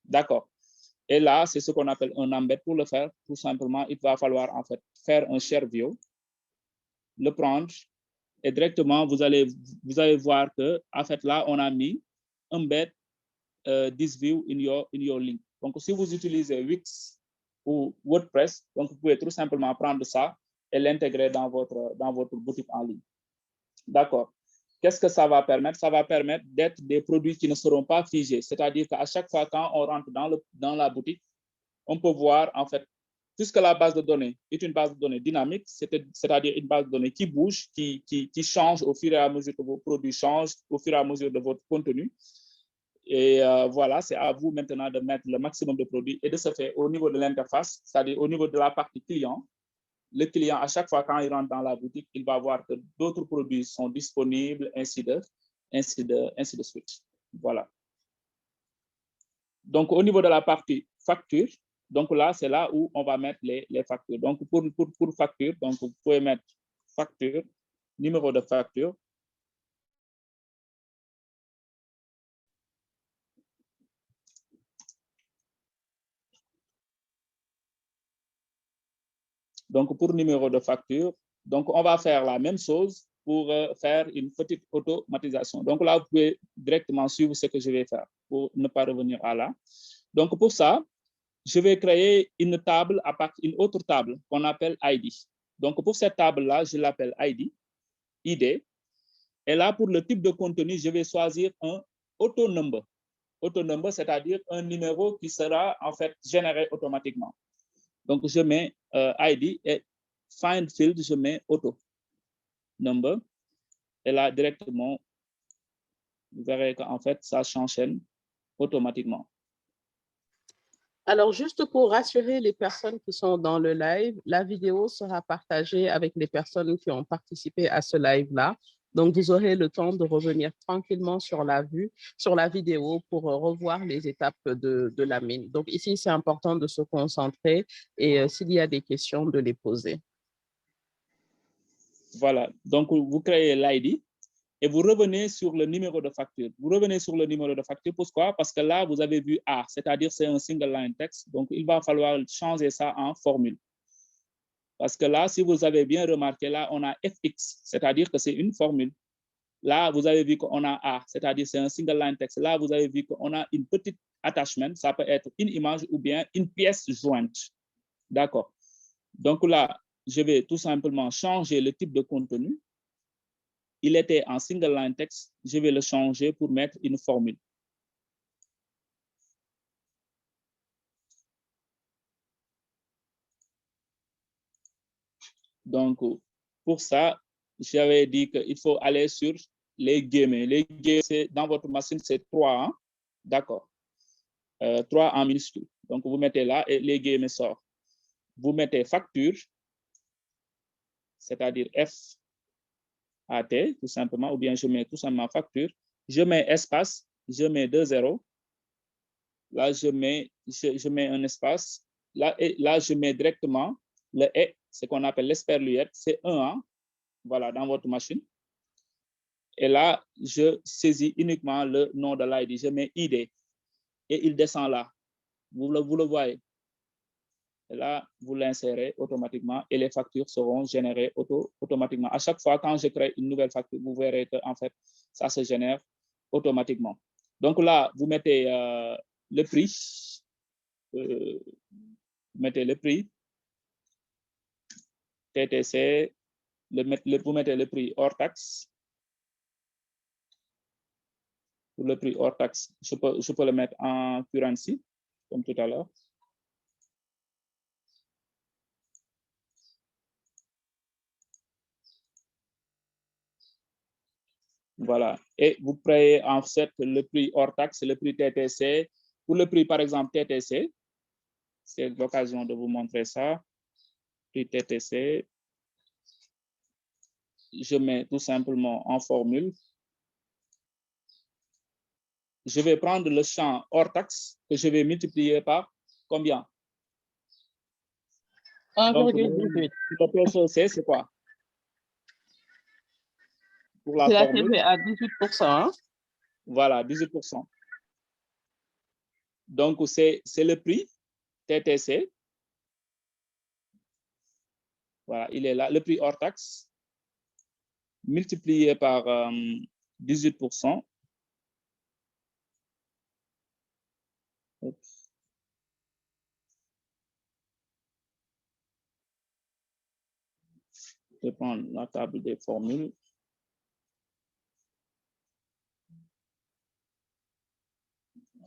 D'accord. Et là, c'est ce qu'on appelle un embed. Pour le faire, tout simplement, il va falloir en fait faire un share view, le prendre et directement, vous allez voir que en fait là, on a mis embed this view in your link. Donc, si vous utilisez Wix ou WordPress, donc vous pouvez tout simplement prendre ça et l'intégrer dans votre boutique en ligne. D'accord. Qu'est-ce que ça va permettre? Ça va permettre d'être des produits qui ne seront pas figés. C'est-à-dire qu'à chaque fois quand on rentre dans la boutique, on peut voir en fait, puisque la base de données est une base de données dynamique, c'est-à-dire une base de données qui bouge, qui change au fur et à mesure que vos produits changent, au fur et à mesure de votre contenu. Et voilà, c'est à vous maintenant de mettre le maximum de produits et de se faire au niveau de l'interface, c'est-à-dire au niveau de la partie client. Le client, à chaque fois quand il rentre dans la boutique, il va voir que d'autres produits sont disponibles, ainsi de suite. Voilà. Donc, au niveau de la partie facture, donc là, c'est là où on va mettre les factures. Donc, pour facture, donc vous pouvez mettre facture, numéro de facture. Donc, pour numéro de facture, donc on va faire la même chose pour faire une petite automatisation. Donc là, vous pouvez directement suivre ce que je vais faire pour ne pas revenir à là. Donc, pour ça, je vais créer une table à partir d'une autre table qu'on appelle ID. Donc, pour cette table-là, je l'appelle ID. Et là, pour le type de contenu, je vais choisir un auto-number. Auto-number, c'est-à-dire un numéro qui sera en fait généré automatiquement. Donc, je mets ID et find field, je mets auto number. Et là, directement, vous verrez qu'en fait, ça s'enchaîne automatiquement. Alors, juste pour rassurer les personnes qui sont dans le live, la vidéo sera partagée avec les personnes qui ont participé à ce live-là. Donc, vous aurez le temps de revenir tranquillement sur la vidéo pour revoir les étapes de la mine. Donc, ici, c'est important de se concentrer et s'il y a des questions, de les poser. Voilà. Donc, vous créez l'ID et vous revenez sur le numéro de facture. Vous revenez sur le numéro de facture. Pourquoi? Parce que là, vous avez vu A, c'est-à-dire c'est un single line text. Donc, il va falloir changer ça en formule. Parce que là, si vous avez bien remarqué, là, on a FX, c'est-à-dire que c'est une formule. Là, vous avez vu qu'on a A, c'est-à-dire c'est un single line text. Là, vous avez vu qu'on a une petite attachment. Ça peut être une image ou bien une pièce jointe. D'accord. Donc là, je vais tout simplement changer le type de contenu. Il était en single line text. Je vais le changer pour mettre une formule. Donc, pour ça, j'avais dit qu'il faut aller sur les guillemets. Les guillemets, dans votre machine, c'est 3. Hein? D'accord. 3 en minuscule. Donc, vous mettez là et les guillemets sortent. Vous mettez facture, c'est-à-dire FAT, tout simplement, ou bien je mets tout simplement facture. Je mets espace, je mets 2 zéros. Là, je mets un espace. Là, je mets directement le « ce qu'on appelle l'esperluette, c'est 1, voilà, dans votre machine. Et là, je saisis uniquement le nom de l'ID. Je mets ID et il descend là. Vous le voyez. Et là, vous l'insérez automatiquement et les factures seront générées automatiquement. À chaque fois, quand je crée une nouvelle facture, vous verrez que en fait, ça se génère automatiquement. Donc là, vous mettez le prix. Mettez le prix. TTC. Vous mettez le prix hors taxe. pour le prix hors taxe, je peux le mettre en currency, comme tout à l'heure. Voilà. Et vous payez en fait le prix hors taxe, le prix TTC. Pour le prix, par exemple, TTC, c'est l'occasion de vous montrer ça. Prix TTC. Je mets tout simplement en formule. Je vais prendre le champ hors taxe que je vais multiplier par combien? 1,18. Le PSOC, c'est quoi? Pour la C'est la formule. TVA à 18%. Hein? Voilà, 18%. Donc, c'est le prix TTC. Voilà, il est là, le prix hors taxe multiplié par 18%. Je vais prendre la table des formules.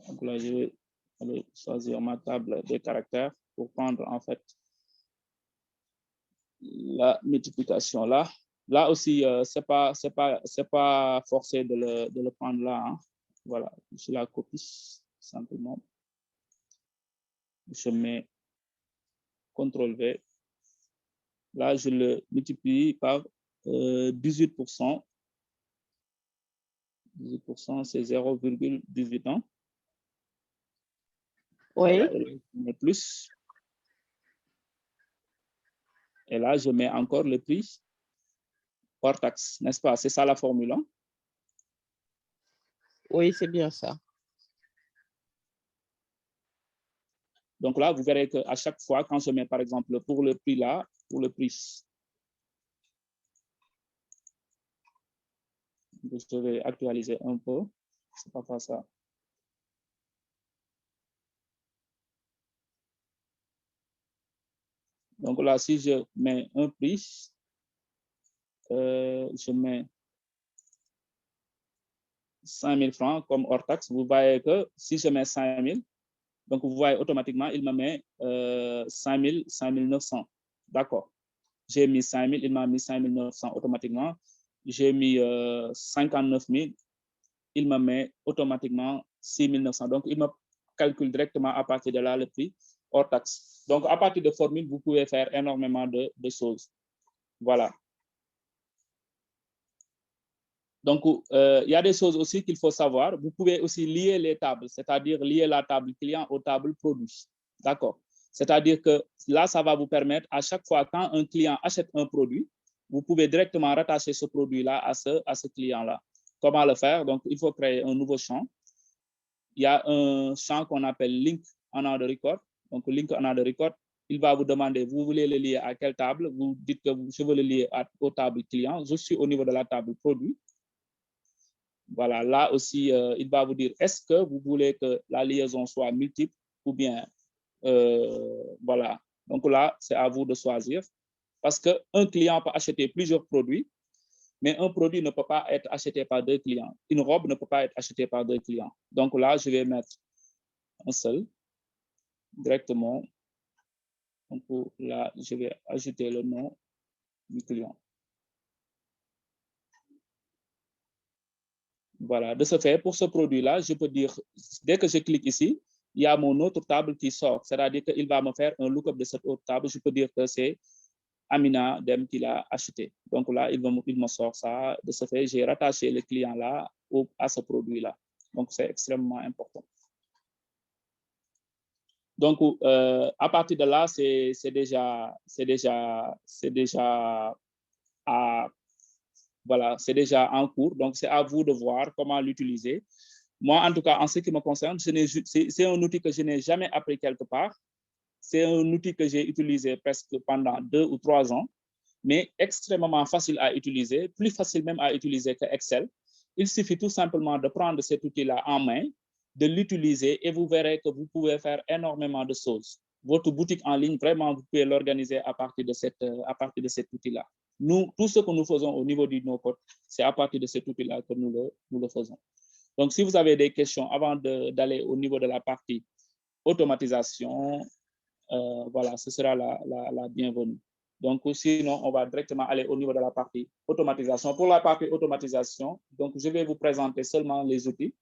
Donc là, je vais aller choisir ma table des caractères pour prendre en fait la multiplication là. Là aussi, c'est pas forcé de le prendre là. Hein. Voilà, je la copie simplement. Je mets CTRL-V. Là, je le multiplie par 18%. 18%, c'est 0,18 ans. Oui. Voilà, je mets plus. Et là, je mets encore le prix hors taxe, n'est-ce pas? C'est ça la formule. Hein? Oui, c'est bien ça. Donc là, vous verrez qu'à chaque fois, quand je mets par exemple pour le prix là, pour le prix, je vais actualiser un peu. C'est pas ça. Donc là, si je mets un prix, je mets 5 000 francs comme hors taxe, vous voyez que si je mets 5 000, donc vous voyez automatiquement, il me met 5 900. D'accord. J'ai mis 5 000, il m'a mis 5 900 automatiquement. J'ai mis 59 000, il me met automatiquement 6 900. Donc, il me calcule directement à partir de là le prix hors taxe. Donc, à partir de formule, vous pouvez faire énormément de choses. Voilà. Donc, il y a des choses aussi qu'il faut savoir. Vous pouvez aussi lier les tables, c'est-à-dire lier la table client aux tables produits. D'accord. C'est-à-dire que là, ça va vous permettre à chaque fois quand un client achète un produit, vous pouvez directement rattacher ce produit-là à ce client-là. Comment le faire? Donc, il faut créer un nouveau champ. Il y a un champ qu'on appelle link on the record. Donc, link on the record, il va vous demander, vous voulez le lier à quelle table? Vous dites que je veux le lier aux tables clients. Je suis au niveau de la table produit. Voilà, là aussi, il va vous dire, est-ce que vous voulez que la liaison soit multiple ou bien, voilà. Donc là, c'est à vous de choisir. Parce qu'un client peut acheter plusieurs produits, mais un produit ne peut pas être acheté par deux clients. Une robe ne peut pas être achetée par deux clients. Donc là, je vais mettre un seul directement. Donc là, je vais ajouter le nom du client. Voilà, de ce fait, pour ce produit-là, je peux dire, dès que je clique ici, il y a mon autre table qui sort. C'est-à-dire qu'il va me faire un lookup de cette autre table. Je peux dire que c'est Amina Dem qui l'a acheté. Donc là, il me sort ça. De ce fait, j'ai rattaché le client-là à ce produit-là. Donc, c'est extrêmement important. Donc, à partir de là, c'est déjà en cours. Donc, c'est à vous de voir comment l'utiliser. Moi, en tout cas, en ce qui me concerne, c'est un outil que je n'ai jamais appris quelque part. C'est un outil que j'ai utilisé presque pendant 2 ou 3 ans, mais extrêmement facile à utiliser, plus facile même à utiliser que Excel. Il suffit tout simplement de prendre cet outil-là en main, de l'utiliser et vous verrez que vous pouvez faire énormément de choses. Votre boutique en ligne, vraiment, vous pouvez l'organiser à partir de cet outil-là. Nous, tout ce que nous faisons au niveau du no-code, c'est à partir de cet outil-là que nous le faisons. Donc, si vous avez des questions avant d'aller au niveau de la partie automatisation, voilà, ce sera la bienvenue. Donc, sinon, on va directement aller au niveau de la partie automatisation. Pour la partie automatisation, donc, je vais vous présenter seulement les outils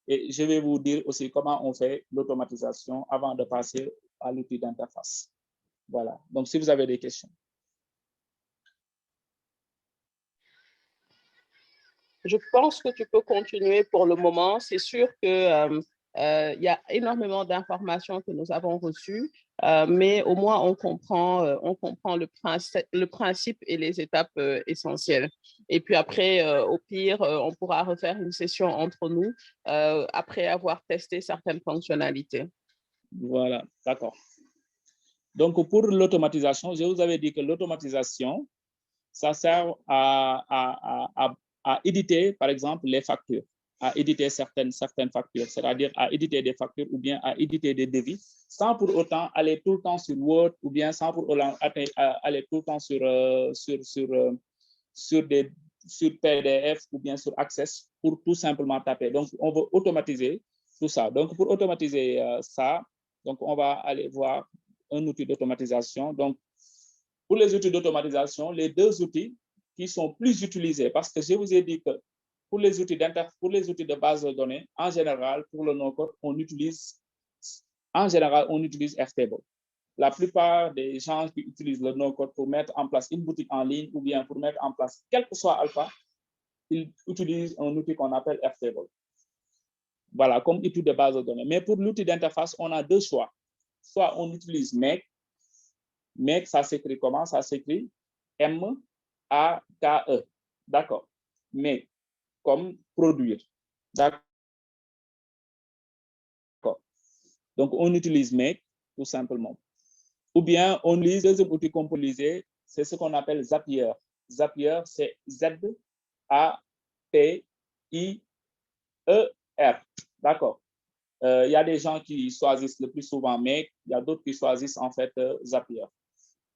et je vais vous dire aussi comment on fait l'automatisation avant de passer à l'outil d'interface. Voilà. Donc, si vous avez des questions. Je pense que tu peux continuer pour le moment. C'est sûr que y a énormément d'informations que nous avons reçues, mais au moins on comprend le principe et les étapes essentielles. Et puis après, au pire, on pourra refaire une session entre nous après avoir testé certaines fonctionnalités. Voilà, d'accord. Donc, pour l'automatisation, je vous avais dit que l'automatisation, ça sert à éditer, par exemple, les factures, à éditer certaines factures, c'est-à-dire à éditer des factures ou bien à éditer des devis, sans pour autant aller tout le temps sur Word ou bien sans pour autant aller tout le temps sur PDF ou bien sur Access pour tout simplement taper. Donc, on veut automatiser tout ça. Donc, pour automatiser ça, donc on va aller voir un outil d'automatisation. Donc, pour les outils d'automatisation, les deux outils qui sont plus utilisés, parce que je vous ai dit que pour les outils de base de données, en général, pour le no-code, on utilise Airtable. La plupart des gens qui utilisent le no-code pour mettre en place une boutique en ligne ou bien pour mettre en place quel que soit Alpha, ils utilisent un outil qu'on appelle Airtable. Voilà, comme outil de base de données. Mais pour l'outil d'interface, on a deux choix. Soit on utilise Make. Make, ça s'écrit comment? Ça s'écrit M-A-K-E. D'accord. Make, comme produire. D'accord. Donc, on utilise Make, tout simplement. Ou bien, on utilise le deuxième outil composé, c'est ce qu'on appelle Zapier. Zapier, c'est Z-A-P-I-E-R. D'accord. Il y a des gens qui choisissent le plus souvent Make, il y a d'autres qui choisissent en fait Zapier.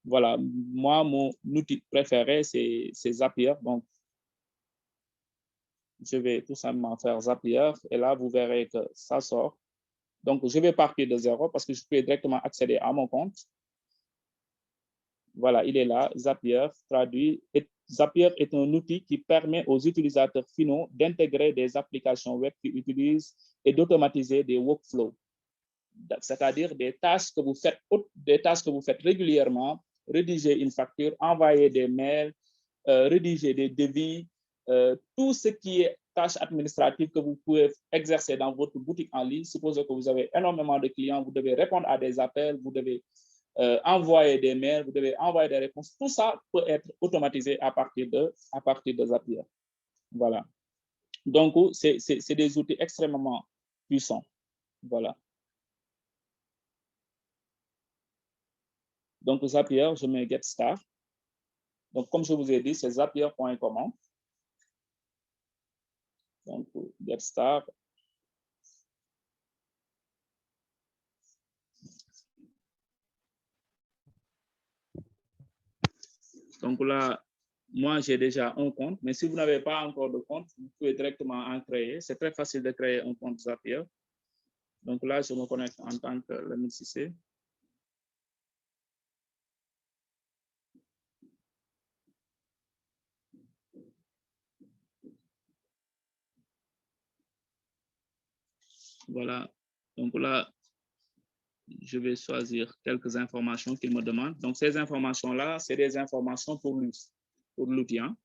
Voilà, moi, mon outil préféré, c'est Zapier. Donc, je vais tout simplement faire Zapier et là, vous verrez que ça sort. Donc, je vais partir de zéro parce que je peux directement accéder à mon compte. Voilà, il est là, Zapier traduit. Zapier est un outil qui permet aux utilisateurs finaux d'intégrer des applications web qui utilisent et d'automatiser des workflows. C'est-à-dire des tâches que vous faites régulièrement, rédiger une facture, envoyer des mails, rédiger des devis, tout ce qui est tâches administratives que vous pouvez exercer dans votre boutique en ligne. Supposez que vous avez énormément de clients, vous devez répondre à des appels, vous devez envoyer des mails, vous devez envoyer des réponses. Tout ça peut être automatisé à partir de Zapier. Voilà. Donc, c'est des outils extrêmement puissants. Voilà. Donc, Zapier, je mets Get Start. Donc, comme je vous ai dit, c'est zapier.com. Donc, Get Start. Donc là, moi, j'ai déjà un compte, mais si vous n'avez pas encore de compte, vous pouvez directement en créer. C'est très facile de créer un compte Zapier. Donc là, je me connecte en tant que Lamine Cissé. Voilà. Donc là, je vais choisir quelques informations qu'il me demande. Donc, ces informations-là, c'est des informations pour l'outil. Hein.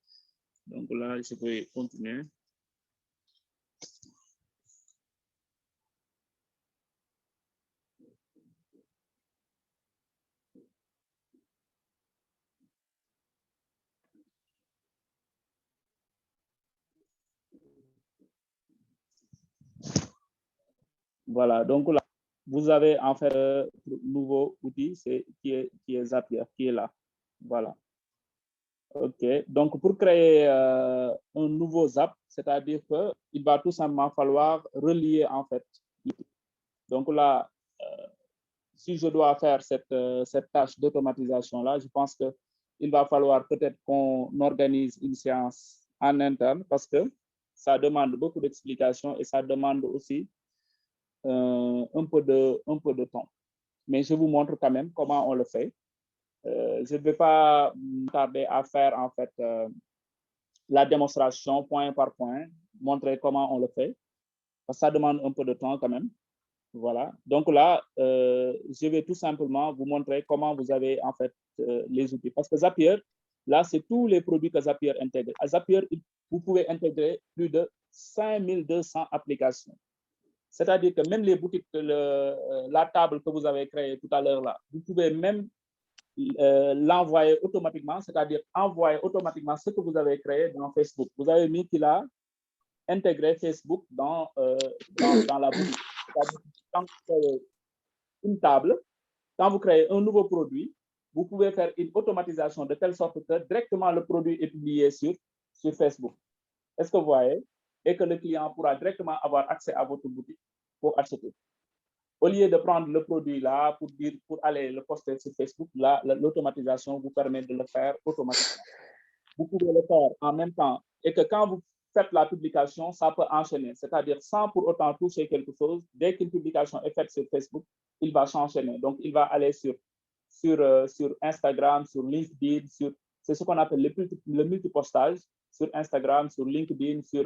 Donc là, je vais continuer. Voilà, donc là, vous avez en fait un nouveau outil qui est Zapier, qui est là. Voilà. OK. Donc, pour créer un nouveau Zap, c'est-à-dire qu'il va tout simplement falloir relier en fait. Donc là, si je dois faire cette tâche d'automatisation-là, je pense qu'il va falloir peut-être qu'on organise une séance en interne parce que ça demande beaucoup d'explications et ça demande aussi un peu de temps. Mais je vous montre quand même comment on le fait. Je ne vais pas tarder à faire en fait la démonstration point par point, montrer comment on le fait. Parce que ça demande un peu de temps quand même. Voilà. Donc là, je vais tout simplement vous montrer comment vous avez en fait les outils. Parce que Zapier, là, c'est tous les produits que Zapier intègre. À Zapier, vous pouvez intégrer plus de 5200 applications. C'est-à-dire que même les boutiques, la table que vous avez créée tout à l'heure là, vous pouvez même l'envoyer automatiquement, c'est-à-dire envoyer automatiquement ce que vous avez créé dans Facebook. Vous avez mis qu'il a intégré Facebook dans la boutique. Quand vous créez une table, quand vous créez un nouveau produit, vous pouvez faire une automatisation de telle sorte que directement le produit est publié sur Facebook. Est-ce que vous voyez? Et que le client pourra directement avoir accès à votre boutique pour acheter. Au lieu de prendre le produit là pour aller le poster sur Facebook, là, l'automatisation vous permet de le faire automatiquement. Vous pouvez le faire en même temps et que quand vous faites la publication, ça peut enchaîner. C'est-à-dire sans pour autant toucher quelque chose, dès qu'une publication est faite sur Facebook, il va s'enchaîner. Donc, il va aller sur Instagram, sur LinkedIn, c'est ce qu'on appelle le multipostage, sur Instagram, sur LinkedIn, sur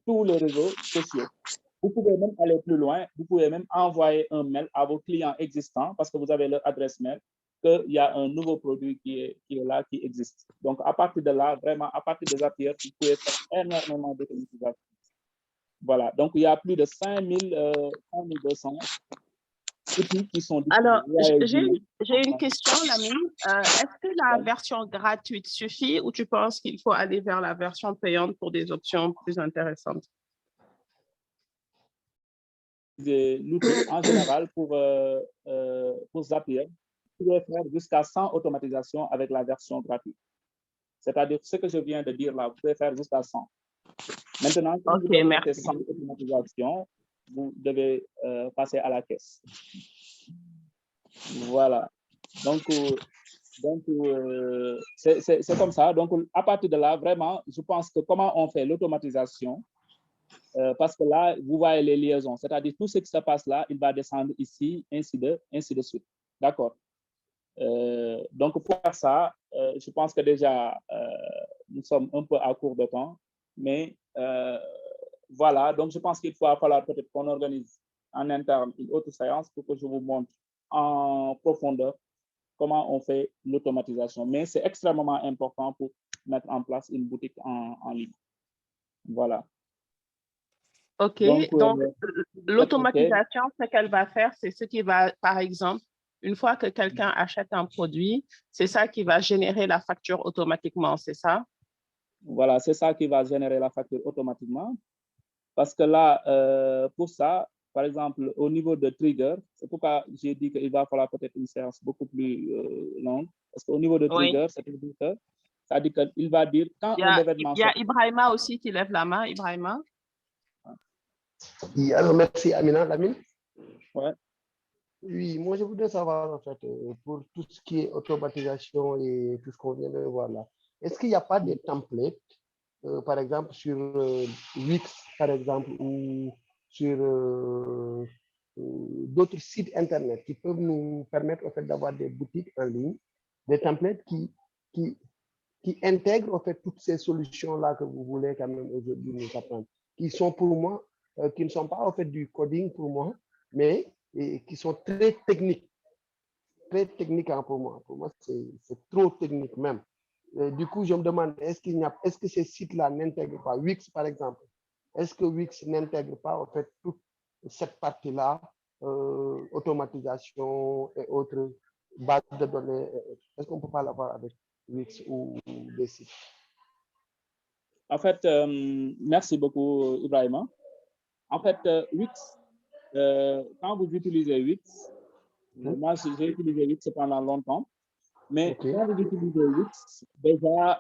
tous les réseaux sociaux. Vous pouvez même aller plus loin, vous pouvez même envoyer un mail à vos clients existants parce que vous avez leur adresse mail, qu'il y a un nouveau produit qui est là, qui existe. Donc, à partir de là, vraiment, à partir de Zapier, vous pouvez faire énormément d'automatisation. Voilà, donc il y a plus de 5200 outils qui sont disponibles. Alors, j'ai une question, Lamine. Est-ce que la version gratuite suffit ou tu penses qu'il faut aller vers la version payante pour des options plus intéressantes? L'outil en général pour Zapier, vous pouvez faire jusqu'à 100 automatisations avec la version gratuite. C'est-à-dire ce que je viens de dire là, vous pouvez faire jusqu'à 100. Maintenant, quand vous avez 100 automatisations, vous devez passer à la caisse. Voilà. Donc c'est comme ça. Donc, à partir de là, vraiment, je pense que comment on fait l'automatisation, parce que là, vous voyez les liaisons, c'est-à-dire tout ce qui se passe là, il va descendre ici, ainsi de suite. D'accord. Donc, pour faire ça, je pense que déjà, nous sommes un peu à court de temps, mais voilà, donc je pense qu'il va falloir peut-être qu'on organise en interne une autre séance pour que je vous montre en profondeur comment on fait l'automatisation. Mais c'est extrêmement important pour mettre en place une boutique en ligne. Voilà. OK, donc l'automatisation, ce qu'elle va faire, c'est ce qui va, par exemple, une fois que quelqu'un achète un produit, c'est ça qui va générer la facture automatiquement, c'est ça? Voilà, c'est ça qui va générer la facture automatiquement. Parce que là, pour ça, par exemple, au niveau de trigger, c'est pourquoi j'ai dit qu'il va falloir peut-être une séance beaucoup plus longue. Parce qu'au niveau de trigger, c'est-à-dire qu'il va dire quand un événement... Il y a Ibrahima aussi qui lève la main. Ibrahima? Oui, alors merci Amina. Lamine? Ouais. Oui, moi je voudrais savoir en fait, pour tout ce qui est automatisation et tout ce qu'on vient de voir là, est-ce qu'il n'y a pas des templates, par exemple sur Wix, par exemple, ou sur d'autres sites internet qui peuvent nous permettre en fait d'avoir des boutiques en ligne, des templates qui intègrent en fait toutes ces solutions là que vous voulez quand même aujourd'hui nous apprendre, qui sont pour moi, qui ne sont pas en fait du coding pour moi, mais qui sont très techniques pour moi. Pour moi, c'est trop technique même. Du coup, je me demande, est-ce que ces sites-là n'intègrent pas Wix, par exemple? Est-ce que Wix n'intègre pas en fait toute cette partie-là, automatisation et autres bases de données? Est-ce qu'on ne peut pas l'avoir avec Wix ou des sites? En fait, merci beaucoup, Ibrahima. En fait, Wix, quand vous utilisez Wix, moi, j'ai utilisé Wix pendant longtemps, mais quand vous utilisez Wix, déjà,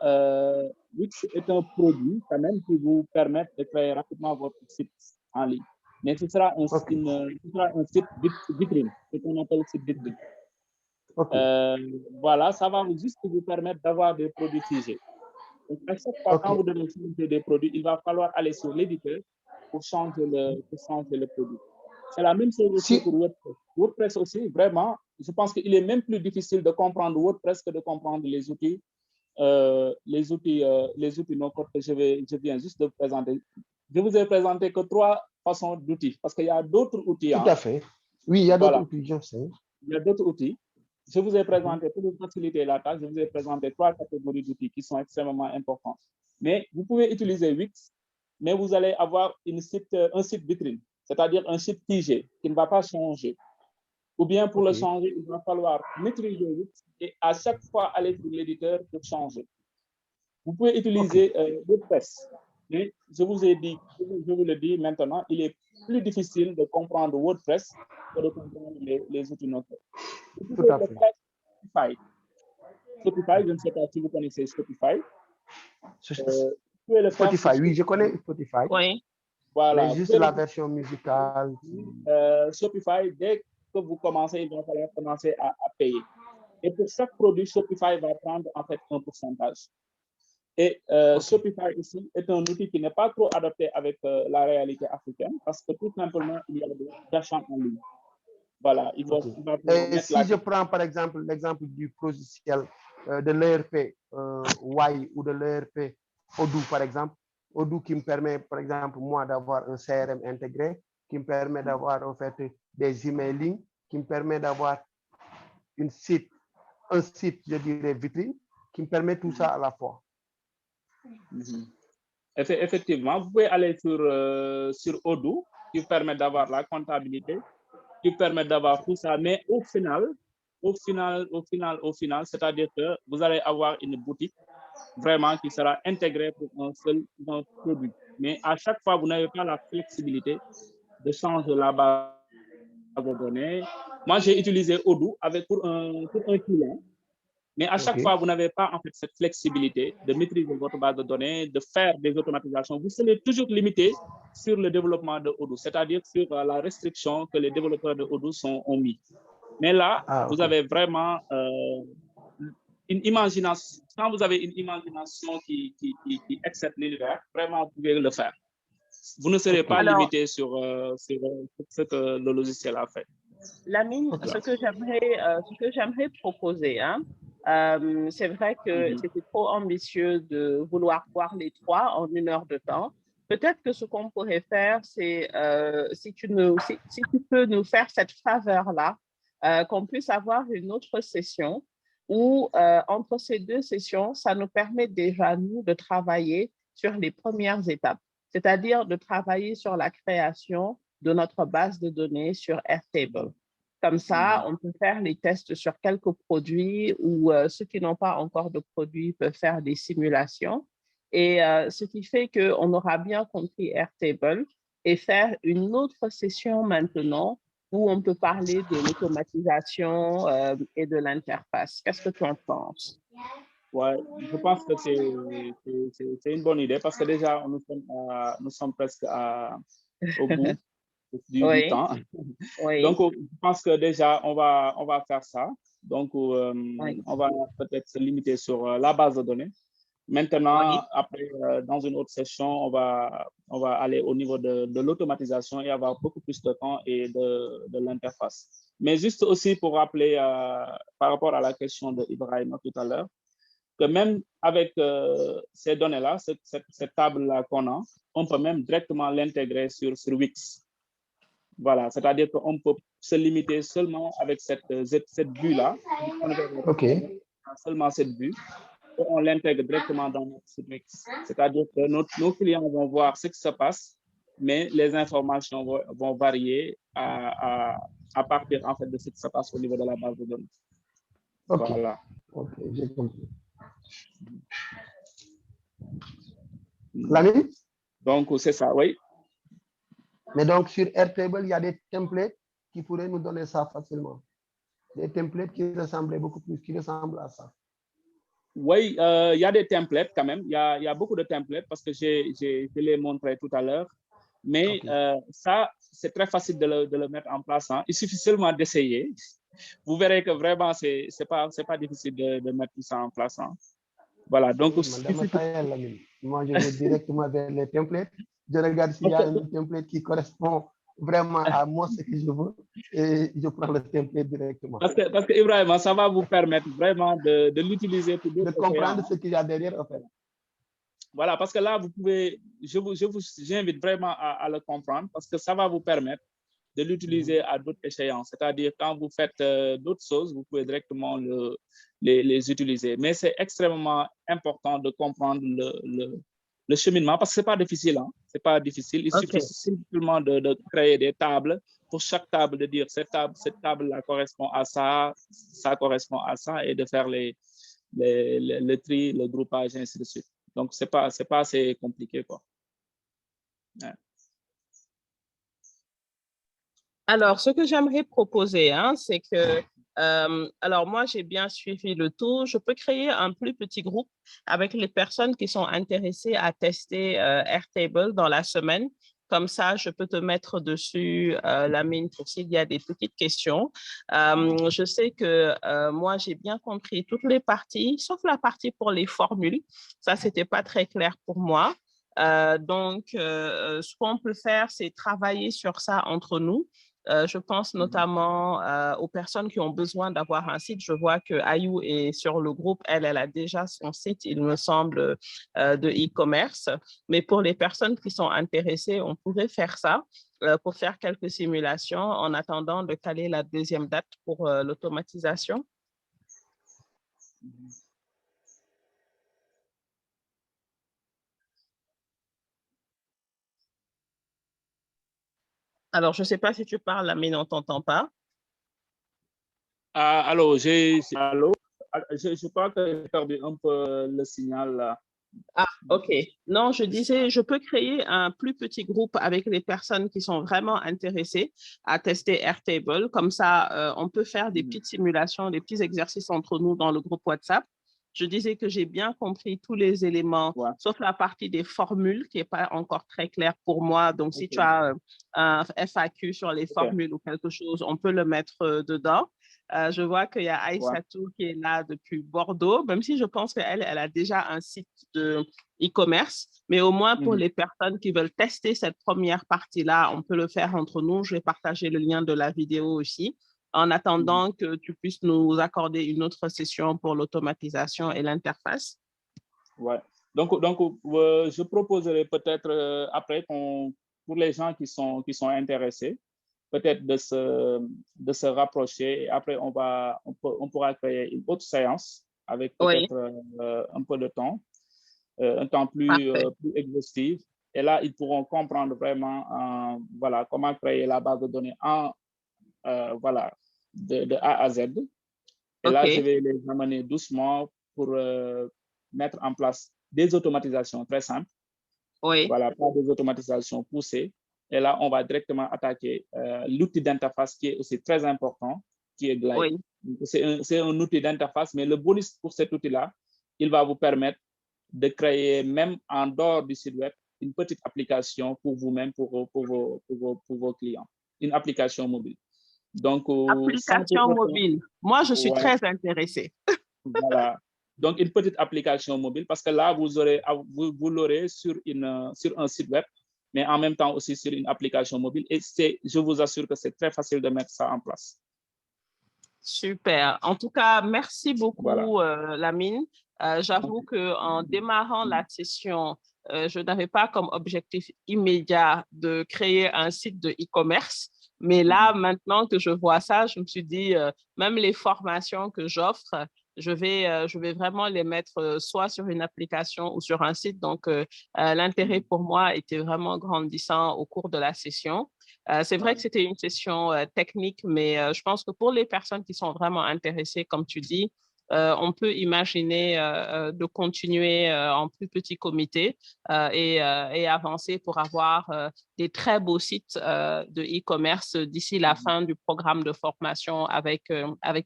Wix est un produit quand même qui vous permet de créer rapidement votre site en ligne. Mais ce sera un site vitrine, ce qu'on appelle site vitrine. Voilà, ça va juste vous permettre d'avoir des produits figés. Donc, à chaque fois, quand vous devez changer des produits, il va falloir aller sur l'éditeur pour changer le produit. C'est la même chose aussi pour WordPress. WordPress aussi, vraiment, je pense qu'il est même plus difficile de comprendre WordPress que de comprendre les outils no-code que je viens juste de présenter. Je vous ai présenté que 3 façons d'outils, parce qu'il y a d'autres outils. Tout à fait. Oui, il y a d'autres outils, je sais. Il y a d'autres outils. Je vous ai présenté, pour vous faciliter la tâche, je vous ai présenté 3 catégories d'outils qui sont extrêmement importants. Mais vous pouvez utiliser Wix, mais vous allez avoir un site vitrine, c'est-à-dire un site figé qui ne va pas changer. Ou bien pour le changer, il va falloir maîtriser Wix et à chaque fois aller sur l'éditeur pour changer. Vous pouvez utiliser WordPress. Mais je vous ai dit, je vous le dis maintenant, il est plus difficile de comprendre WordPress que de comprendre les outils no-code. Tout à fait. Spotify, je ne sais pas si vous connaissez Spotify. Spotify, oui, je connais Spotify. Oui. Voilà. Mais juste la version musicale. Shopify, dès que vous commencez, il va falloir commencer à payer. Et pour chaque produit, Shopify va prendre en fait un pourcentage. Et Shopify ici est un outil qui n'est pas trop adapté avec la réalité africaine parce que tout simplement, il y a des achats en ligne. Voilà. Il va si je prends par exemple l'exemple du logiciel de l'ERP Y ou de l'ERP Odoo par exemple, Odoo qui me permet par exemple moi d'avoir un CRM intégré, qui me permet d'avoir en fait des emailing, qui me permet d'avoir un site, je dirais vitrine, qui me permet tout ça à la fois. Effectivement, vous pouvez aller sur Odoo, qui vous permet d'avoir la comptabilité, qui vous permet d'avoir tout ça, mais au final, c'est-à-dire que vous allez avoir une boutique vraiment qui sera intégrée pour un seul produit. Mais à chaque fois, vous n'avez pas la flexibilité de changer la base de données. Moi, j'ai utilisé Odoo pour un client. Mais à chaque fois, vous n'avez pas en fait cette flexibilité de maîtriser votre base de données, de faire des automatisations. Vous serez toujours limité sur le développement de Odoo, c'est-à-dire sur la restriction que les développeurs de Odoo ont mis. Mais là, vous avez vraiment une imagination. Quand vous avez une imagination qui excède l'univers, vraiment, vous pouvez le faire. Vous ne serez pas limité sur ce que le logiciel a fait. Lamine, ce que j'aimerais proposer, c'est vrai que c'était trop ambitieux de vouloir voir les 3 en 1 heure de temps. Peut-être que ce qu'on pourrait faire, c'est si tu peux nous faire cette faveur-là, qu'on puisse avoir une autre session où entre ces 2 sessions, ça nous permet déjà, nous, de travailler sur les premières étapes, c'est-à-dire de travailler sur la création de notre base de données sur Airtable. Comme ça, on peut faire les tests sur quelques produits ou ceux qui n'ont pas encore de produits peuvent faire des simulations. Et ce qui fait qu'on aura bien compris Airtable et faire une autre session maintenant où on peut parler de l'automatisation et de l'interface. Qu'est-ce que tu en penses? Ouais, je pense que c'est une bonne idée parce que déjà, nous sommes presque au bout du temps. Oui. Donc, je pense que déjà, on va faire ça. Donc, on va peut-être se limiter sur la base de données. Maintenant, après, dans une autre session, on va aller au niveau de l'automatisation et avoir beaucoup plus de temps et de l'interface. Mais juste aussi pour rappeler par rapport à la question de Ibrahim tout à l'heure, que même avec ces données-là, cette table-là qu'on a, on peut même directement l'intégrer sur Wix. Voilà, c'est-à-dire qu'on peut se limiter seulement avec cette vue-là. Seulement cette vue. Et on l'intègre directement dans notre site Wix. C'est-à-dire que nos clients vont voir ce qui se passe, mais les informations vont varier à partir en fait, de ce qui se passe au niveau de la base de données. Voilà. Ok, j'ai compris. Lamine? Donc, c'est ça, oui. Mais donc, sur Airtable, il y a des templates qui pourraient nous donner ça facilement. Des templates qui ressemblent beaucoup plus, qui ressemblent à ça. Oui, il y a des templates quand même. Il y a beaucoup de templates parce que je l'ai montré tout à l'heure. Mais ça, c'est très facile de le mettre en place. Hein. Il suffit seulement d'essayer. Vous verrez que vraiment, c'est pas difficile de mettre tout ça en place. Hein. Voilà, donc Madame Tayel, Lamine. Moi, je vais directement vers les templates. Je regarde s'il y a un template qui correspond vraiment à moi, ce que je veux, et je prends le template directement. parce que Ibrahima, ça va vous permettre vraiment de l'utiliser pour De d'autres comprendre océans. ce qu'il y a derrière, en fait. Voilà, parce que là, vous pouvez, j'invite vraiment à le comprendre parce que ça va vous permettre de l'utiliser à d'autres échéances. C'est-à-dire, quand vous faites d'autres choses, vous pouvez directement les utiliser. Mais c'est extrêmement important de comprendre le cheminement parce que ce n'est pas difficile. Hein? C'est pas difficile. Il suffit simplement de créer des tables. Pour chaque table, de dire cette table-là correspond à ça, ça correspond à ça, et de faire le tri, le groupage, et ainsi de suite. Donc, ce n'est pas assez compliqué, quoi. Ouais. Alors, ce que j'aimerais proposer, hein, c'est que, alors moi, j'ai bien suivi le tour. Je peux créer un plus petit groupe avec les personnes qui sont intéressées à tester Airtable dans la semaine. Comme ça, je peux te mettre dessus, Lamine, pour s'il y a des petites questions. Je sais que moi, j'ai bien compris toutes les parties, sauf la partie pour les formules. Ça, c'était pas très clair pour moi. Donc, ce qu'on peut faire, c'est travailler sur ça entre nous. Je pense notamment aux personnes qui ont besoin d'avoir un site. Je vois que Ayou est sur le groupe. Elle a déjà son site, il me semble, de e-commerce. Mais pour les personnes qui sont intéressées, on pourrait faire ça pour faire quelques simulations en attendant de caler la deuxième date pour l'automatisation. Alors, je ne sais pas si tu parles, mais on ne t'entend pas. Allô, je crois que j'ai perdu un peu le signal là. Ah, OK. Non, je disais, je peux créer un plus petit groupe avec les personnes qui sont vraiment intéressées à tester Airtable. Comme ça, on peut faire des petites simulations, des petits exercices entre nous dans le groupe WhatsApp. Je disais que j'ai bien compris tous les éléments, sauf la partie des formules qui n'est pas encore très claire pour moi. Donc, si tu as un FAQ sur les formules ou quelque chose, on peut le mettre dedans. Je vois qu'il y a Aïssatou qui est là depuis Bordeaux, même si je pense qu'elle a déjà un site de e-commerce, mais au moins pour les personnes qui veulent tester cette première partie-là, on peut le faire entre nous. Je vais partager le lien de la vidéo aussi, en attendant que tu puisses nous accorder une autre session pour l'automatisation et l'interface. Ouais. Donc, je proposerai peut-être après pour les gens qui sont intéressés, peut-être de se rapprocher, et après on pourra créer une autre séance avec peut-être un peu de temps, un temps plus exhaustif. Et là, ils pourront comprendre vraiment voilà, comment créer la base de données voilà, de A à Z. Et là, je vais les amener doucement pour mettre en place des automatisations très simples. Voilà, pas des automatisations poussées. Et là, on va directement attaquer l'outil d'interface qui est aussi très important, qui est Glide. C'est un outil d'interface, mais le bonus pour cet outil-là, il va vous permettre de créer, même en dehors du site web, une petite application pour vous-même, pour vos clients. Une application mobile. Donc, application mobile. Moi, je suis très intéressée. Voilà. Donc, une petite application mobile, parce que là, vous l'aurez sur un site web, mais en même temps aussi sur une application mobile. Et je vous assure que c'est très facile de mettre ça en place. Super. En tout cas, merci beaucoup, Lamine. J'avoue qu'en démarrant la session, je n'avais pas comme objectif immédiat de créer un site de e-commerce. Mais là, maintenant que je vois ça, je me suis dit, même les formations que j'offre, je vais vraiment les mettre soit sur une application ou sur un site. Donc, l'intérêt pour moi était vraiment grandissant au cours de la session. C'est vrai que c'était une session technique, mais je pense que pour les personnes qui sont vraiment intéressées, comme tu dis, on peut imaginer de continuer en plus petit comité et avancer pour avoir des très beaux sites de e-commerce d'ici la fin du programme de formation avec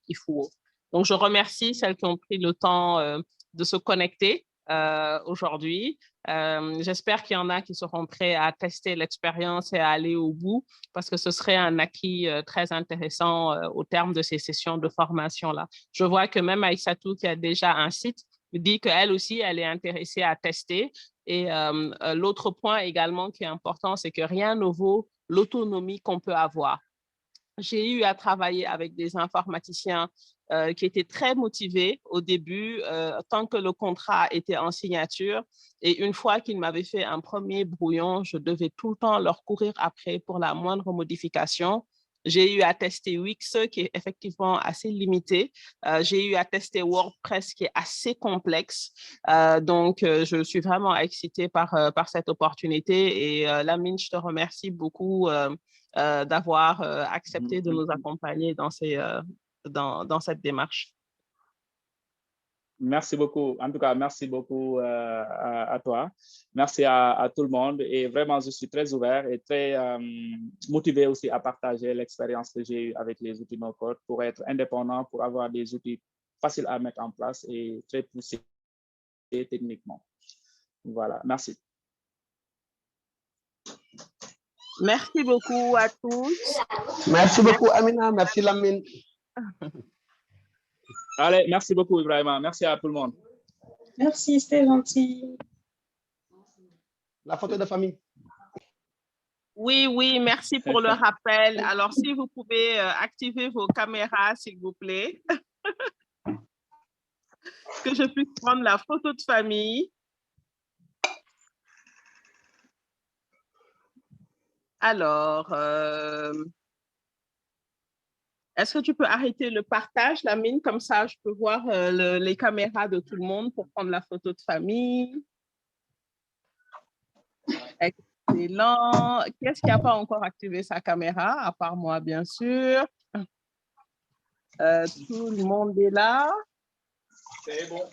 Ifuo. Donc, je remercie celles qui ont pris le temps de se connecter aujourd'hui. J'espère qu'il y en a qui seront prêts à tester l'expérience et à aller au bout parce que ce serait un acquis très intéressant au terme de ces sessions de formation-là. Je vois que même Aïssatou, qui a déjà un site, dit qu'elle aussi, elle est intéressée à tester. Et l'autre point également qui est important, c'est que rien ne vaut l'autonomie qu'on peut avoir. J'ai eu à travailler avec des informaticiens qui étaient très motivés au début, tant que le contrat était en signature. Et une fois qu'ils m'avaient fait un premier brouillon, je devais tout le temps leur courir après pour la moindre modification. J'ai eu à tester Wix, qui est effectivement assez limité. J'ai eu à tester WordPress, qui est assez complexe. Donc, je suis vraiment excitée par cette opportunité. Et Lamine, je te remercie beaucoup d'avoir accepté de nous accompagner dans cette démarche. Merci beaucoup. En tout cas, merci beaucoup à toi. Merci à tout le monde. Et vraiment, je suis très ouvert et très motivé aussi à partager l'expérience que j'ai eue avec les outils no-code pour être indépendant, pour avoir des outils faciles à mettre en place et très poussés techniquement. Voilà, merci. Merci beaucoup à tous. Merci beaucoup, Amina. Merci, Lamine. Allez, merci beaucoup, Ibrahima. Merci à tout le monde. Merci, c'était gentil. La photo de famille. Oui, merci pour le rappel. Alors, si vous pouvez activer vos caméras, s'il vous plaît, que je puisse prendre la photo de famille. Alors, est-ce que tu peux arrêter le partage, Lamine? Comme ça, je peux voir les caméras de tout le monde pour prendre la photo de famille. Excellent. Qui n'a pas encore activé sa caméra, à part moi, bien sûr? Tout le monde est là. C'est bon.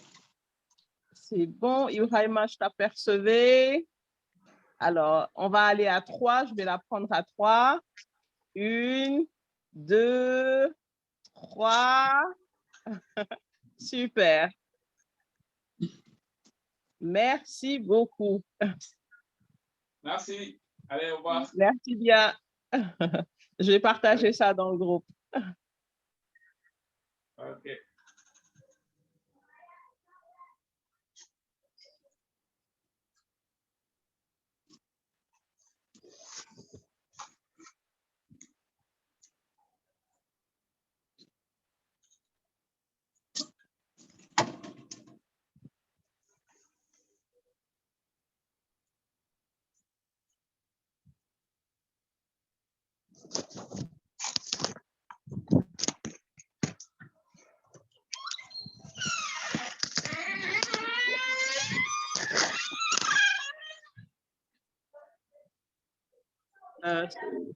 C'est bon. Ibrahima, je t'apercevais. Alors, on va aller à 3. Je vais la prendre à 3. 1, 2, 3. Super. Merci beaucoup. Merci. Allez, au revoir. Merci bien. Je vais partager ça dans le groupe. OK.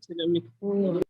C'est le micro.